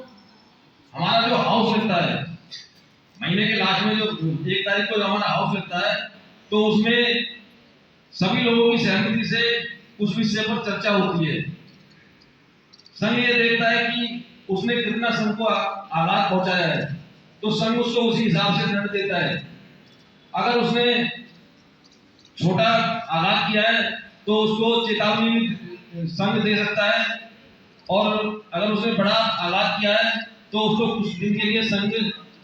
हमारा जो हाउस लगता है महीने के लास्ट में, जो 1 तारीख को हमारा हाउस लगता है, तो उसमें सभी लोगों की सहमति से उस विषय पर चर्चा होती है। संघ ये देखता है कि उसने कितना संघ को आघात पहुंचाया है, तो संघ उसको उसी हिसाब से दंड देता है। अगर उसने छोटा आघात किया है तो उसको चेतावनी संघ दे सकता है, और अगर उसने बड़ा आघात किया है तो उसको कुछ दिन के लिए संघ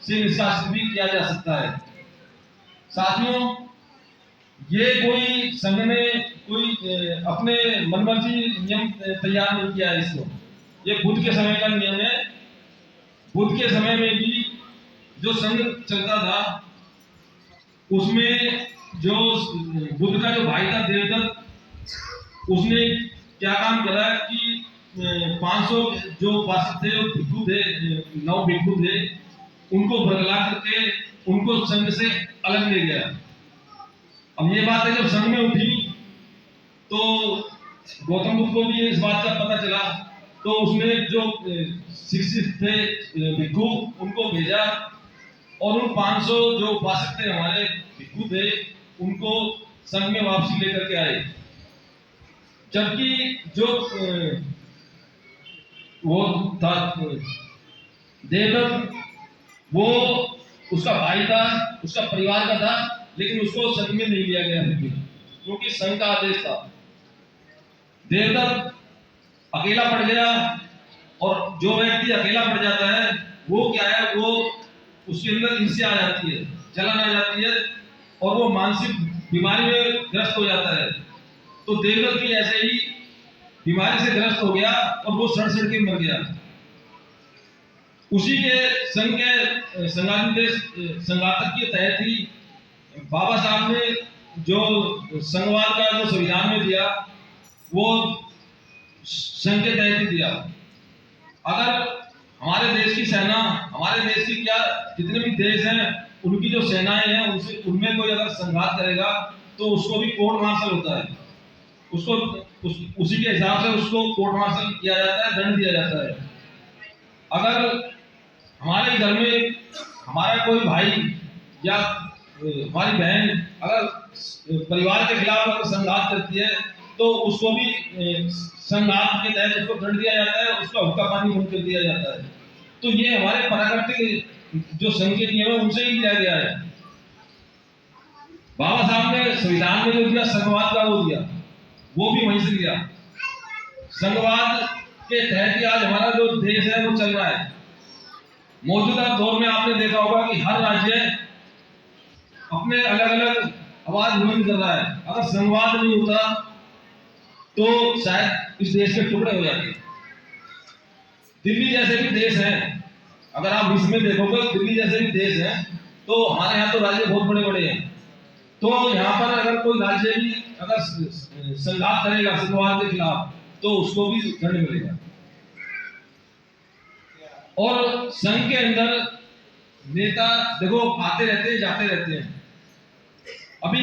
से निष्कासित भी किया जा सकता है। साथियों, ये कोई संघ ने कोई अपने मनमर्जी नियम तैयार नहीं किया है इसको, ये बुद्ध के समय का नियम है। बुद्ध के समय में भी जो संघ चलता था, उसमें जो बुद्ध का जो भाई था देवदत्त, उसने क्या काम करा कि 500 जो उपासक थे, जो भिक्षु थे, 9 भिक्षु थे, उनको बदला करके उनको संघ से अलग ले गया। अब ये बात है जब संघ में उठी तो गौतम बुद्ध को भी इस बात का पता चला, तो उसने जो शिक्षित थे भिक्षु उनको भेजा और उन 500 जो उपासक थे हमारे भिक्षु थे उनको संघ में वापसी लेकर के आए। जबकि जो वो था देवदत्त, वो उसका भाई था, उसका परिवार का था, लेकिन उसको संघ में नहीं लिया गया क्योंकि संघ का आदेश था। देवदत्त अकेला पड़ गया, और जो व्यक्ति अकेला पड़ जाता है वो क्या है, वो उसके अंदर ईर्ष्या आ जाती है, जलन आ जाती है और वो मानसिक बीमारी में ग्रस्त हो जाता है। तो देवदत्त भी ऐसे ही बीमारी से ग्रस्त हो गया और वो सड़ के मर गया। उसी के संघ के संघातक के तहत ही बाबा साहब ने जो संघवाद का जो संविधान में दिया वो संघ के तहत ही दिया। अगर हमारे देश की सेना, हमारे देश की क्या जितने भी देश हैं उनकी जो सेनाएं हैं उनमें कोई अगर संघात करेगा तो उसको भी कोर्ट मार्शल होता है, उसको उसी के हिसाब से उसको कोर्ट मार्शल किया जाता है, दंड दिया जाता है। अगर हमारे घर में हमारा कोई भाई या हमारी बहन अगर परिवार के खिलाफ अगर संघात करती है तो उसको भी संघात के तहत उसको दंड दिया जाता है, उसका हुक्का पानी बंद कर दिया जाता है। तो ये हमारे प्राकृतिक जो संघ के नियम है उनसे ही लिया गया है। बाबा साहब ने संविधान में जो दिया संघवाद का वो दिया, वो भी वहीं से लिया। संघवाद के तहत ही आज हमारा जो देश है वो चल रहा है। मौजूदा दौर में आपने देखा होगा कि हर राज्य अपने अलग अलग आवाज बुलंद कर रहा है। अगर संघवाद नहीं होता तो शायद इस देश के टुकड़े हो जाते। दिल्ली जैसे भी देश हैं, अगर आप इसमें देखोगे दिल्ली जैसे भी देश हैं, तो हमारे यहाँ तो राज्य बहुत बड़े बड़े हैं। तो यहाँ पर अगर कोई राज्य भी अगर संघात करेगा संघवाद के खिलाफ तो उसको भी दंड मिलेगा। और संघ के अंदर नेता देखो आते रहते हैं, जाते रहते हैं। अभी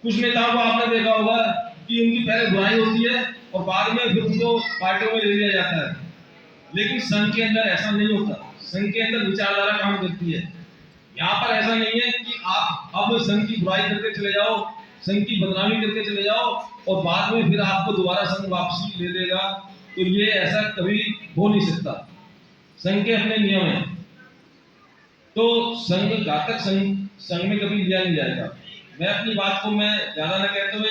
कुछ नेताओं को आपने देखा होगा कि उनकी पहले बुराई होती है और बाद में फिर उनको पार्टियों में ले लिया जाता है। लेकिन संघ के अंदर ऐसा नहीं होता। संघ के अंदर विचारधारा काम करती है। यहाँ पर ऐसा नहीं है कि आप अब संघ की बुराई करके चले जाओ, संघ की बदनामी करके चले जाओ और बाद में फिर आपको दोबारा संघ वापसी ले लेगा। तो ये ऐसा कभी हो नहीं सकता। संघ के अपने नियम हैं। तो संघ घातक संघ में कभी लिया नहीं जाएगा। मैं अपनी बात को मैं ज्यादा न कहते हुए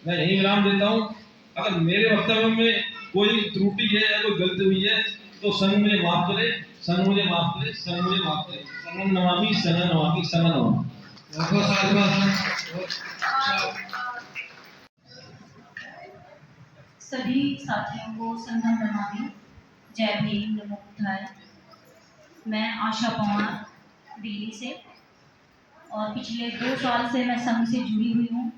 मैं यही विराम देता हूँ। अगर मेरे वक्तव्य में कोई त्रुटि है या कोई गलती हुई है तो संघ मुझे माफ करे, संघ मुझे माफ करे, संघ मुझे माफ करे। संघ नमामि, संघ नमामि, संघ नमामि। सभी साथियों को संगम नमामि, जय भीम, नमो बुद्धाय। मैं आशा पवार दिल्ली से और पिछले 2 साल से मैं संघ से जुड़ी हुई हूँ,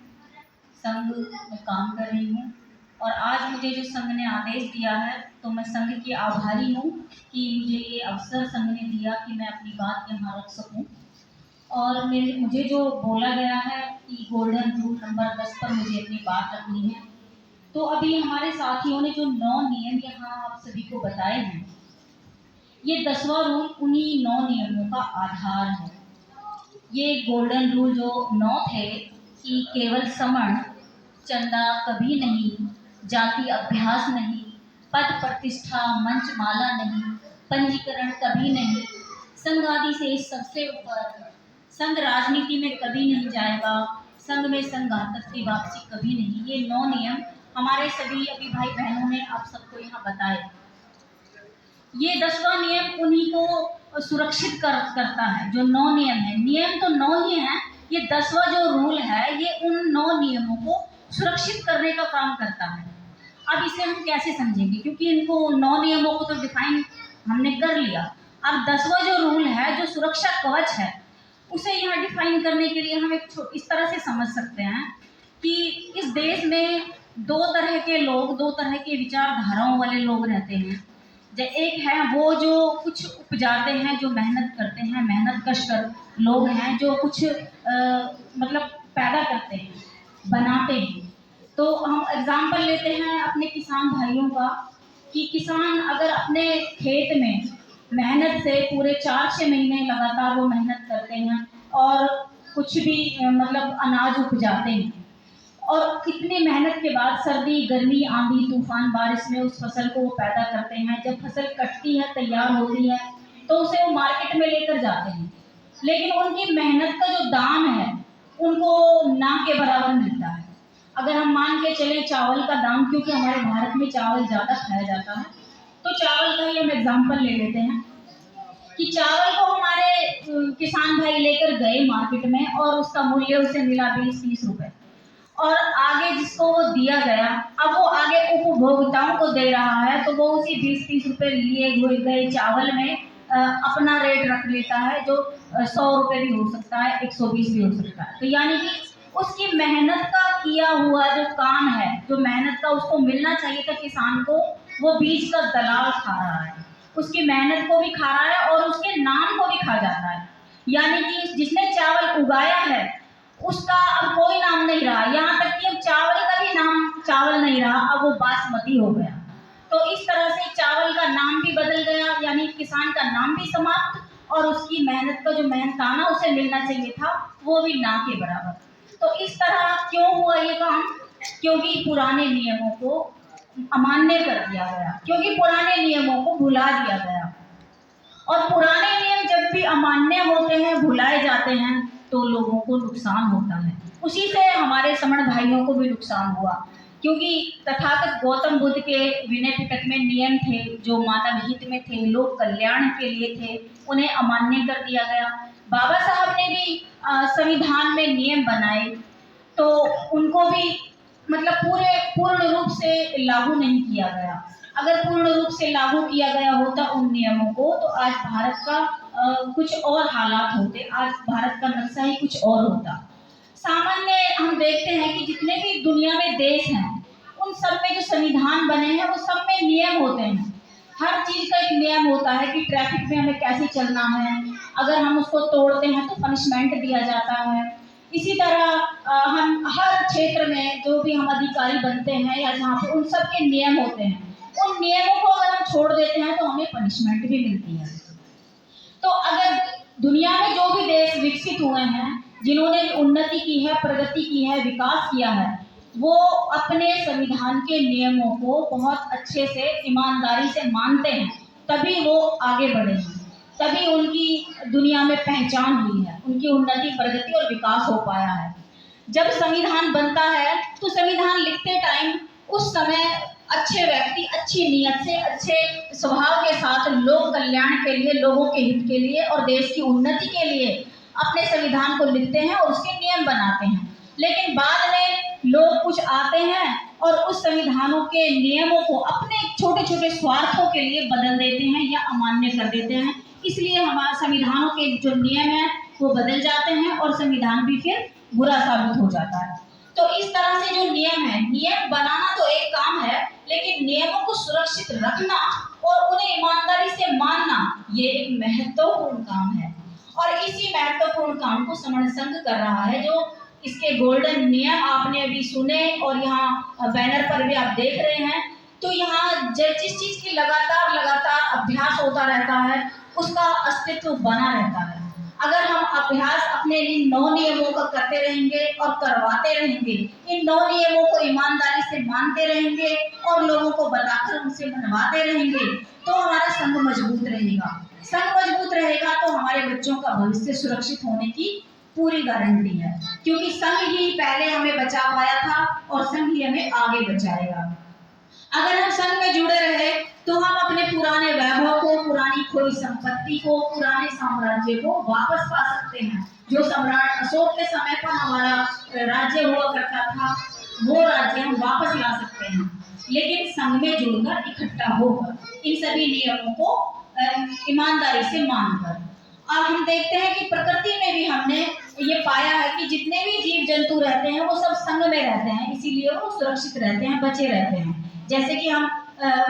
संघ में काम कर रही हूँ। और आज मुझे जो संघ ने आदेश दिया है तो मैं संघ की आभारी हूँ कि मुझे ये अवसर संघ ने दिया कि मैं अपनी बात यहाँ रख सकूँ। और मुझे जो बोला गया है कि गोल्डन रूल नंबर 10 पर मुझे अपनी बात रखनी है, तो अभी हमारे साथियों ने जो 9 नियम यहाँ आप सभी को बताए हैं, ये 10वां रूल उन्हीं 9 नियमों का आधार है। ये गोल्डन रूल जो 9 थे कि केवल समण, चंदा कभी नहीं, जाति अभ्यास नहीं, पद प्रतिष्ठा मंच माला नहीं, पंजीकरण कभी नहीं, संघ आदि से सबसे ऊपर, संघ राजनीति में कभी नहीं जाएगा, संघ में संघातक की वापसी कभी नहीं। ये 9 नियम हमारे सभी अभी भाई बहनों ने आप सबको यहाँ बताए। ये 10वां नियम उन्हीं को सुरक्षित करता है। जो 9 नियम है, नियम तो 9 ही हैं, ये 10वां जो रूल है ये उन 9 नियमों को सुरक्षित करने का काम करता है। अब इसे हम कैसे समझेंगे, क्योंकि इनको 9 नियमों को तो डिफाइन हमने कर लिया। अब 10वां जो रूल है, जो सुरक्षा कवच है, उसे यहाँ डिफाइन करने के लिए हम एक इस तरह से समझ सकते हैं कि इस देश में दो तरह के लोग, दो तरह के विचारधाराओं वाले लोग रहते हैं। एक है वो जो कुछ उपजाते हैं, जो मेहनत करते हैं, मेहनत कश कर लोग हैं, जो कुछ मतलब पैदा करते हैं, बनाते हैं। तो हम एग्जाम्पल लेते हैं अपने किसान भाइयों का कि किसान अगर अपने खेत में मेहनत से पूरे 4-6 महीने लगातार वो मेहनत करते हैं और कुछ भी मतलब अनाज उपजाते हैं, और कितनी मेहनत के बाद सर्दी, गर्मी, आंधी, तूफान, बारिश में उस फसल को वो पैदा करते हैं। जब फसल कटती है, तैयार होती है, तो उसे वो मार्केट में लेकर जाते हैं, लेकिन उनकी मेहनत का जो दाम है उनको ना के बराबर मिलता है। अगर हम मान के चले चावल का दाम, क्योंकि हमारे भारत में चावल ज़्यादा खाया जाता है, तो चावल का ही हम एग्जाम्पल ले लेते हैं कि चावल को हमारे किसान भाई लेकर गए मार्केट में और उसका मूल्य उसे मिला 20-30 रुपए, और आगे जिसको वो दिया गया, अब वो आगे उपभोक्ताओं को दे रहा है, तो वो उसी 20-30 रुपए लिए गए चावल में अपना रेट रख लेता है, जो 100 रुपए भी हो सकता है, 120 भी हो सकता है। तो यानी कि उसकी मेहनत का किया हुआ जो काम है, जो मेहनत का उसको मिलना चाहिए था किसान को, वो बीज का दलाल खा रहा है, उसकी मेहनत को भी खा रहा है और उसके नाम को भी खा जाता है। यानी कि जिसने चावल उगाया है उसका अब कोई नाम नहीं रहा, यहाँ तक कि अब चावल का भी नाम चावल नहीं रहा, अब वो बासमती हो गया। तो इस तरह से चावल का नाम भी बदल गया, यानी किसान का नाम भी समाप्त और उसकी मेहनत का जो मेहनताना उसे मिलना चाहिए था वो भी ना के बराबर। तो इस तरह क्यों हुआ ये काम? क्योंकि पुराने नियमों को अमान्य कर दिया गया, क्योंकि पुराने नियमों को भुला दिया गया। और पुराने नियम जब भी अमान्य होते हैं, भुलाए जाते हैं, तो लोगों को नुकसान होता है। उसी से हमारे समण भाइयों को भी नुकसान हुआ, क्योंकि तथागत गौतम बुद्ध के विनय पिटक में नियम थे जो मानव हित में थे, लोक कल्याण के लिए थे, उन्हें अमान्य कर दिया गया। बाबा साहब ने भी संविधान में नियम बनाए, तो उनको भी मतलब पूर्ण रूप से लागू नहीं किया गया। अगर पूर्ण रूप से लागू किया गया होता उन नियमों को, तो आज भारत का कुछ और हालात होते, आज भारत का नक्शा ही कुछ और होता। सामान्य हम देखते हैं कि जितने भी दुनिया में देश हैं, उन सब में जो संविधान बने हैं वो सब में नियम होते हैं। हर चीज़ का एक नियम होता है कि ट्रैफिक में हमें कैसे चलना है, अगर हम उसको तोड़ते हैं तो पनिशमेंट दिया जाता है। इसी तरह हम हर क्षेत्र में जो भी हम अधिकारी बनते हैं या जहाँ पे, उन सब के नियम होते हैं। उन नियमों को अगर हम छोड़ देते हैं तो हमें पनिशमेंट भी मिलती है। तो अगर दुनिया में जो भी देश विकसित हुए हैं, जिन्होंने उन्नति की है, प्रगति की है, विकास किया है, वो अपने संविधान के नियमों को बहुत अच्छे से, ईमानदारी से मानते हैं, तभी वो आगे बढ़े हैं, तभी उनकी दुनिया में पहचान हुई है, उनकी उन्नति, प्रगति और विकास हो पाया है। जब संविधान बनता है तो संविधान लिखते टाइम उस समय अच्छे व्यक्ति अच्छी नीयत से, अच्छे स्वभाव के साथ लोक कल्याण के लिए, लोगों के हित के लिए और देश की उन्नति के लिए अपने संविधान को लिखते हैं और उसके नियम बनाते हैं। लेकिन बाद में लोग कुछ आते हैं और उस संविधानों के नियमों को अपने छोटे छोटे स्वार्थों के लिए बदल देते हैं या अमान्य कर देते हैं। इसलिए हमारे संविधानों के जो नियम हैं वो बदल जाते हैं और संविधान भी फिर बुरा साबित हो जाता है। तो इस तरह से जो नियम है, नियम बनाना तो एक काम है, लेकिन नियमों को सुरक्षित रखना और उन्हें ईमानदारी से मानना ये एक महत्वपूर्ण काम है। और इसी महत्वपूर्ण काम को समण संघ कर रहा है। जो इसके गोल्डन नियम आपने अभी सुने और यहाँ बैनर पर भी आप देख रहे हैं, तो यहाँ जिस चीज की लगातार अभ्यास होता रहता है उसका अस्तित्व बना रहता है। अगर हम अभ्यास अपने इन 9 नियमों का करते रहेंगे और करवाते रहेंगे, इन 9 नियमों को ईमानदारी से मानते रहेंगे और लोगों को बताकर उनसे मनवाते रहेंगे, तो हमारा संघ मजबूत रहेगा। संघ मजबूत रहेगा तो हमारे बच्चों का भविष्य सुरक्षित होने की पूरी गारंटी है, क्योंकि संघ ही पहले हमें बचा पाया था और संघ ही हमें आगे बचाएगा। अगर हम संघ में जुड़े रहे तो हम अपने पुराने वैभव को, पुरानी खोई संपत्ति को, पुराने साम्राज्य को वापस पा सकते हैं। जो सम्राट अशोक के समय पर हमारा राज्य हुआ करता था, वो राज्य हम वापस ला सकते हैं, लेकिन संघ में जुड़कर, इकट्ठा होकर, इन सभी नियमों को ईमानदारी से मानकर। और हम देखते हैं कि प्रकृति में भी हमने ये पाया है कि जितने भी जीव जंतु रहते हैं वो सब संग में रहते हैं, इसीलिए वो सुरक्षित रहते हैं, बचे रहते हैं। जैसे कि हम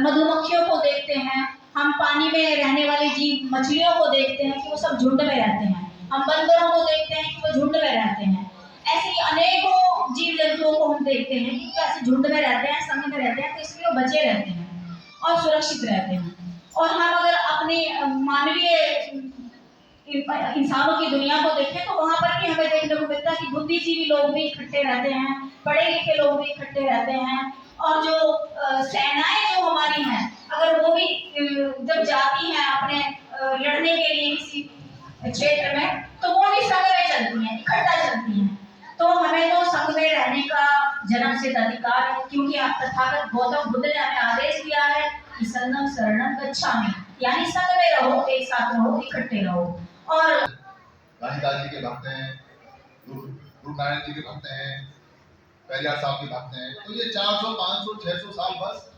मधुमक्खियों को देखते हैं, हम पानी में रहने वाले जीव मछलियों को देखते हैं कि वो सब झुंड में रहते हैं, हम बंदरों को देखते हैं कि वो झुंड में रहते हैं। ऐसे ही अनेकों जीव जंतुओं को हम देखते हैं कि कैसे झुंड में रहते हैं, संग में रहते हैं, तो इसलिए वो बचे रहते हैं और सुरक्षित रहते हैं। और हम अगर अपनी मानवीय इंसानों की दुनिया को देखें तो वहां पर भी हमें देखने को मिलता है कि बुद्धिजीवी लोग भी इकट्ठे रहते हैं, पढ़े लिखे लोग भी इकट्ठे रहते हैं, और जो सेनाएं जो हमारी हैं अगर वो भी जब जाती हैं अपने लड़ने के लिए किसी क्षेत्र में तो वो भी संग में चलती हैं, इकट्ठा चलती हैं। तो हमें तो संग में रहने का जन्म सिद्ध अधिकार है, क्योंकि तथागत गौतम बुद्ध ने हमें आदेश दिया है कि संगम शरणम गच्छामि, यानी संग में रहो, एक साथ रहो, इकट्ठे रहो। और रानीदास जी के भक्त हैं, गुरु नानक जी के भक्त हैं, पेरियार साहब के भक्त हैं, तो ये 400, 500, 600 साल बस,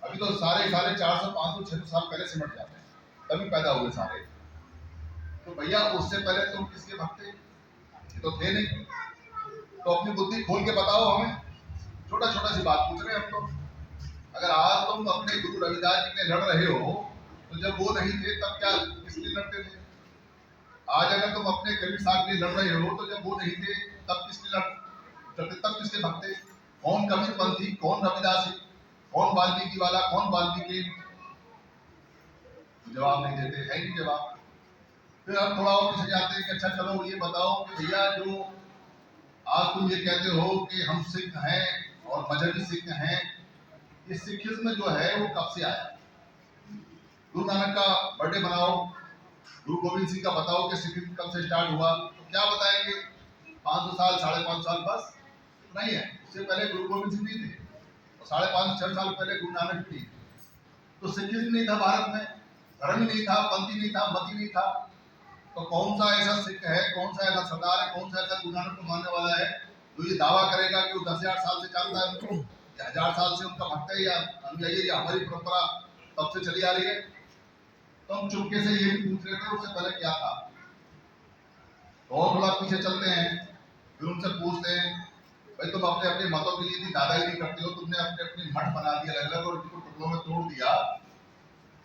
अभी तो सारे 400, 500, 600 साल पहले सिमट जाते हैं, तभी पैदा हुए सारे। तो भैया उससे पहले तुम किसके भक्त थे? ये तो थे नहीं। तो अपनी बुद्धि खोल के बताओ हमें, छोटा छोटा सी बात पूछ रहे हैं हम तो। अगर आज तुम अपने गुरु रविदास जी के लड़ रहे हो तो जब वो नहीं थे तब क्या किसलिए लड़ते थे? आज अगर तुम अपने कबीर साहब के लिए लड़ रहे हो तो जब वो नहीं थे तब किसके लड़ते, तब किसके भक्त थे? कौन कबीरपंथी, कौन रविदासी, कौन वाल्मीकि वाला, कौन वाल्मीकि? तो जवाब नहीं देते, है नहीं जवाब। फिर हम थोड़ा और पीछे जाते हैं कि अच्छा चलो ये बताओ कि भैया जो आज तुम ये कहते हो कि हम सिख हैं और मजहबी सिख हैं, ये सिखिज्म जो है वो कब से आया? गुरु नानक का बर्थडे मनाओ, गुरु गोविंद सिंह का बताओ कि सिखिज्म कब से स्टार्ट हुआ, तो क्या बताएंगे? 500 साल, 550 साल बस नहीं है। उससे पहले गुरु गोविंद सिंह नहीं थे और 550, 6 साल पहले गुरु नानक भी। तो सिखिज्म नहीं था भारत में, धर्म ही नहीं था, पंथ ही नहीं था, मत ही नहीं था। तो कौन सा ऐसा सिख है, कौन सा ऐसा सरदार है, कौन सा ऐसा गुरु नानक को मानने वाला है जो ये दावा करेगा कि वो 10,000 साल से चलता है उनको, या 1000 साल से उनका भक्त है या अनुयायी है, या हमारी परंपरा तब से चली आ रही है? तो हम चुपके से ये भी पूछ रहे थे उससे पहले क्या था। तो और थोड़ा पीछे चलते हैं, फिर उनसे पूछते हैं भाई तुम अपने अपने मतों के लिए भी दादागिरी करते हो, तुमने अपने अपने मठ बना दिया अलग अलग और इनको टुकड़ों में तोड़ दिया।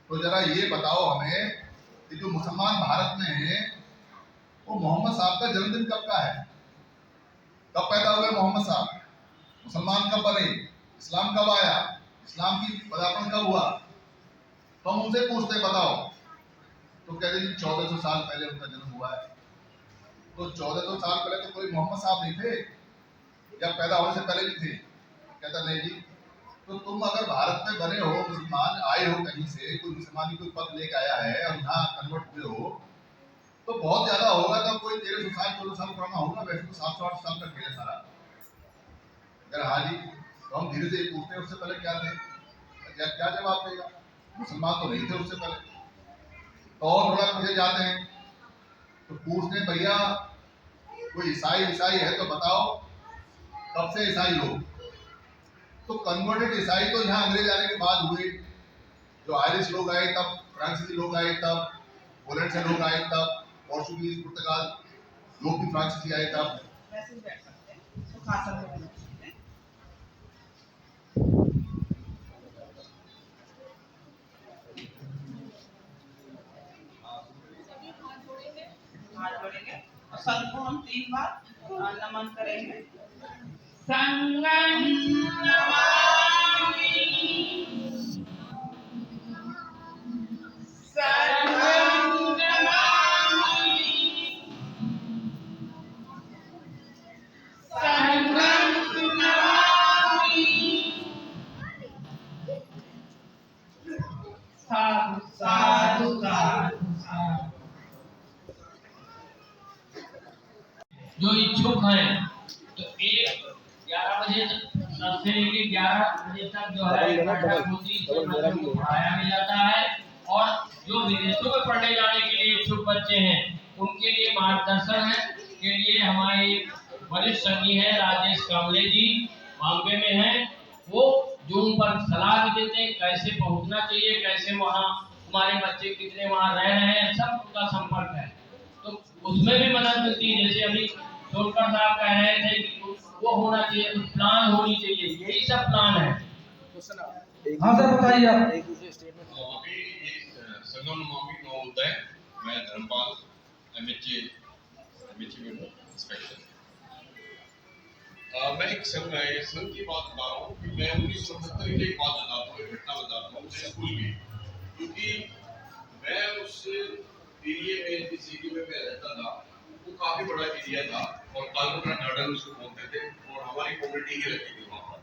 तो जरा ये बताओ हमें कि जो मुसलमान भारत में है वो मोहम्मद साहब का जन्मदिन कब का है? कब पैदा हुए मोहम्मद साहब? मुसलमान कब बने? इस्लाम कब आया? इस्लाम की पदार्पण कब हुआ? तो हम उनसे पूछते बताओ, तो कहते हैं 1400 साल पहले उनका जन्म हुआ है। तो 1400 साल पहले तो कोई मोहम्मद साहब नहीं थे या पैदा होने से पहले नहीं थे? कहता नहीं जी। तो तुम अगर भारत में बने हो, मुसलमान आए हो कहीं से, कोई मुसलमानी कोई पद लेके आया है और यहाँ कन्वर्ट हुए हो, तो बहुत ज्यादा होगा तो कोई 1300 साल 1400 साल पुराना होगा। वैसे तो 700-800 साल का खेल है सारा। अगर हाँ जी तो हम धीरे से पूछते हैं उससे पहले क्या थे, क्या जवाब देगा? मुसलमान तो नहीं थे उससे पहले। तो और थोड़ा पीछे जाते हैं तो पूछते हैं भैया कोई ईसाई है तो बताओ कब से ईसाई लोग? तो कन्वर्टेड ईसाई तो यहाँ अंग्रेज आने के बाद हुए। जो आयरिश लोग आए तब, फ्रांसीसी लोग आए तब, पोलैंड से लोग आए तब, पोर्चुगीज पुर्तगाल लोग भी फ्रांसीसी आए तब। वैसे ही बैठ सकते हैं, सुखासन में बैठ सकते हैं। हाथ जोड़ेंगे और सबको हम 3 बार नमन करेंगे। संगम नमामि, संगम नमामि, संगम नमामि। साधु साधु साधु साधु। जो इच्छुक हैं तो 11 बजे से लेकर 11 बजे तक जो है बैठक होती है, बच्चों को पढ़ाया भी जाता है। और जो विदेशों में पढ़ने जाने के लिए इच्छुक बच्चे हैं उनके लिए मार्गदर्शन है के लिए हमारे वरिष्ठ संगी हैं राजेश कांबले जी, बॉम्बे में हैं। वो जूम पर सलाह भी देते हैं कैसे पहुंचना चाहिए, कैसे वहाँ हमारे बच्चे कितने वहाँ रह रहे हैं, सब उनका संपर्क है। तो उसमें भी मदद मिलती है। जैसे अभी सोनकर साहब कह रहे थे कि वो होना चाहिए, प्लान होनी चाहिए, यही सब प्लान है। हाँ सर बताइए आप। एक दूसरे स्टेट में अभी संगम नमामि महोदय, मैं धर्मपाल एमएचए में इंस्पेक्टर। मैं एक संघ की बात बता रहा हूँ कि मैं 1970 की एक बात बताता हूँ, एक घटना बताता हूँ स्कूल की, क्योंकि मैं उस एरिया में जिस एरिया में मैं रहता था वो काफी बड़ा एरिया था और तालुका गार्डन उसको बोलते थे और हमारी कम्युनिटी ही रहती थी वहाँ पर।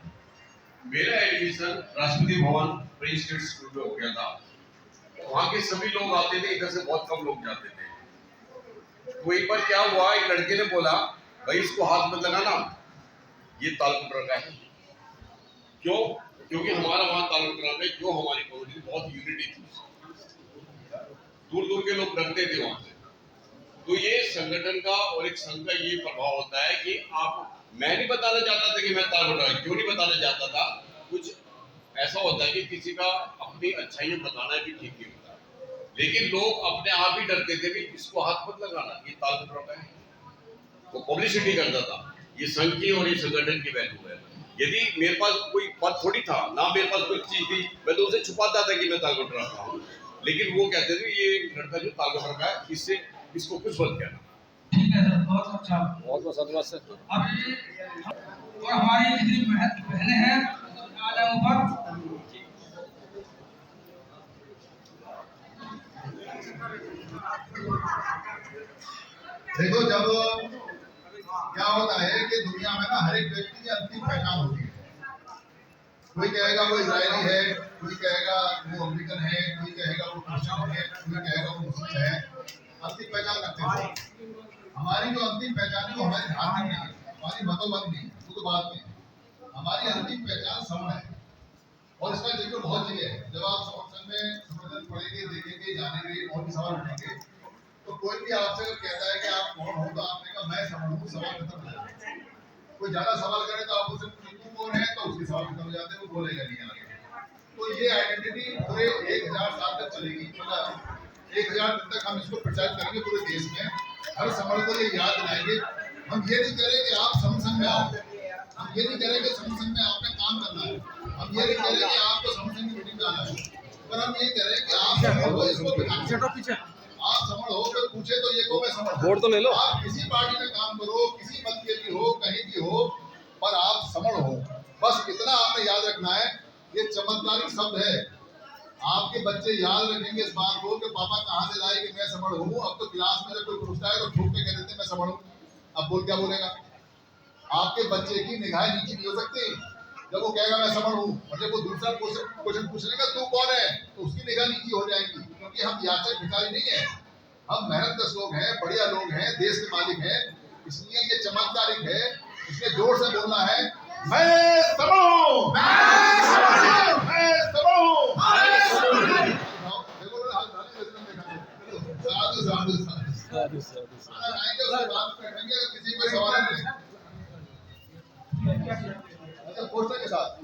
मेरा admission Rashtrapati Bhavan pre state school में हो गया था। वहाँ के सभी लोग आते थे, इधर से बहुत कम लोग जाते थे। तो एक बार क्या हुआ, एक लड़के ने बोला भाई इसको हाथ मत लगाना, ये तालुका का है। क्यों? क्योंकि हमारा वहाँ तालुका में जो हमारी कम्युनिटी बहुत यूनिटी थी, दूर दूर के लोग डरते थे वहां से। तो ये संगठन का और एक संघ का ये प्रभाव होता है कि मैं नहीं बताना चाहता था कि मैं तालुका, क्यों नहीं बताना चाहता था, कुछ ऐसा होता है कि किसी का अपनी अच्छाइयां बताना भी ठीक नहीं होता, लेकिन लोग अपने आप ही डरते थे कि इसको हाथ मत लगाना, ये तालुका है। वो पब्लिसिटी करता था। ये संघ की और ये संगठन की वैल्यू है। यदि मेरे पास कोई पद थोड़ी था ना, मेरे पास कोई चीज थी, मैं तो उसे छुपाता था कि मैं तालुका रखा हूँ, लेकिन वो कहते थे ये लड़का जो तालुका रखा है इससे इसको कुछ मत कहना। ठीक है सर, बहुत अच्छा, बहुत बहुत धन्यवाद सर। अभी और हमारी जितनी बहनें हैं आ जाओ ऊपर। देखो, जब क्या होता है कि दुनिया में ना हर एक व्यक्ति की अंतिम पहचान होती है। कोई कहेगा वो इजरायली है, कोई कहेगा वो अमेरिकन है, कोई कहेगा वो क्रिश्चियन है, कोई कहेगा वो मुस्लिम है। अंतिम पहचान रखते हैं। हमारी जो अंतिम पहचान है वो हमारी धार्मिक नहीं है, हमारी मतोबंद नहीं, खुद बात नहीं। हमारी अंतिम पहचान सवर्ण है और इसका जिक्र बहुत जगह है। जब आप संगठन में संबोधन पढ़ेंगे, देखेंगे, जानेंगे और भी सवाल उठेंगे, तो कोई भी आपसे कहता है कि आप कौन हो, तो आपने कहा मैं सवर्ण हूँ, सवाल खत्म हो जाता है। कोई ज्यादा सवाल करे तो आप उससे पूछे तू कौन है, तो उसके सवाल खत्म हो जाते हैं, वो बोलेगा नहीं आगे। तो ये आइडेंटिटी पूरे 1000 साल तक चलेगी, मतलब 1000 दिन तक हम इसको प्रचार करेंगे पूरे देश में। हर समझ को ये याद दिलाएंगे। हम ये नहीं कह रहे कि आप संगठन में आओ, हम ये नहीं कह रहे कि संगठन में आपने काम करना है, हम ये नहीं कह रहे कि आपको संगठन की मीटिंग जाना है, पर हम ये कह रहे हैं कि आप समझ हो, इसको आप समझ हो, फिर पूछे तो ये को मैं समझ वोट तो ले लो। आप किसी पार्टी में काम करो, किसी मत के भी हो, कहीं भी हो, पर आप समझ हो। बस इतना आपने याद रखना है। ये चमत्कारिक शब्द है। आपके बच्चे याद रखेंगे इस बात को कि पापा कहाँ से लाए कि मैं समझ हूँ। अब तो क्लास में जब कोई पूछता है तो ठोक के कह देते मैं समझ हूँ। अब बोल क्या बोलेगा? आपके बच्चे की निगाहें नीचे नहीं हो सकती जब वो कहेगा मैं समझ हूँ, और जब वो दूसरा क्वेश्चन पूछने का तू कौन है, तो उसकी निगाह नीची हो जाएगी। क्योंकि हम याचक भिखारी नहीं है, हम मेहनतकश लोग हैं, बढ़िया लोग हैं, देश के मालिक हैं। इसलिए ये चमत्कारिक है। इसलिए जोर से बोलना है, मैं समझूं, मैं समझूं, मैं समझूं। साधु साधु साधु साधु आएंगे, उसके बाद बैठेंगे। किसी को सवाल नहीं, अच्छा पोस्टर के साथ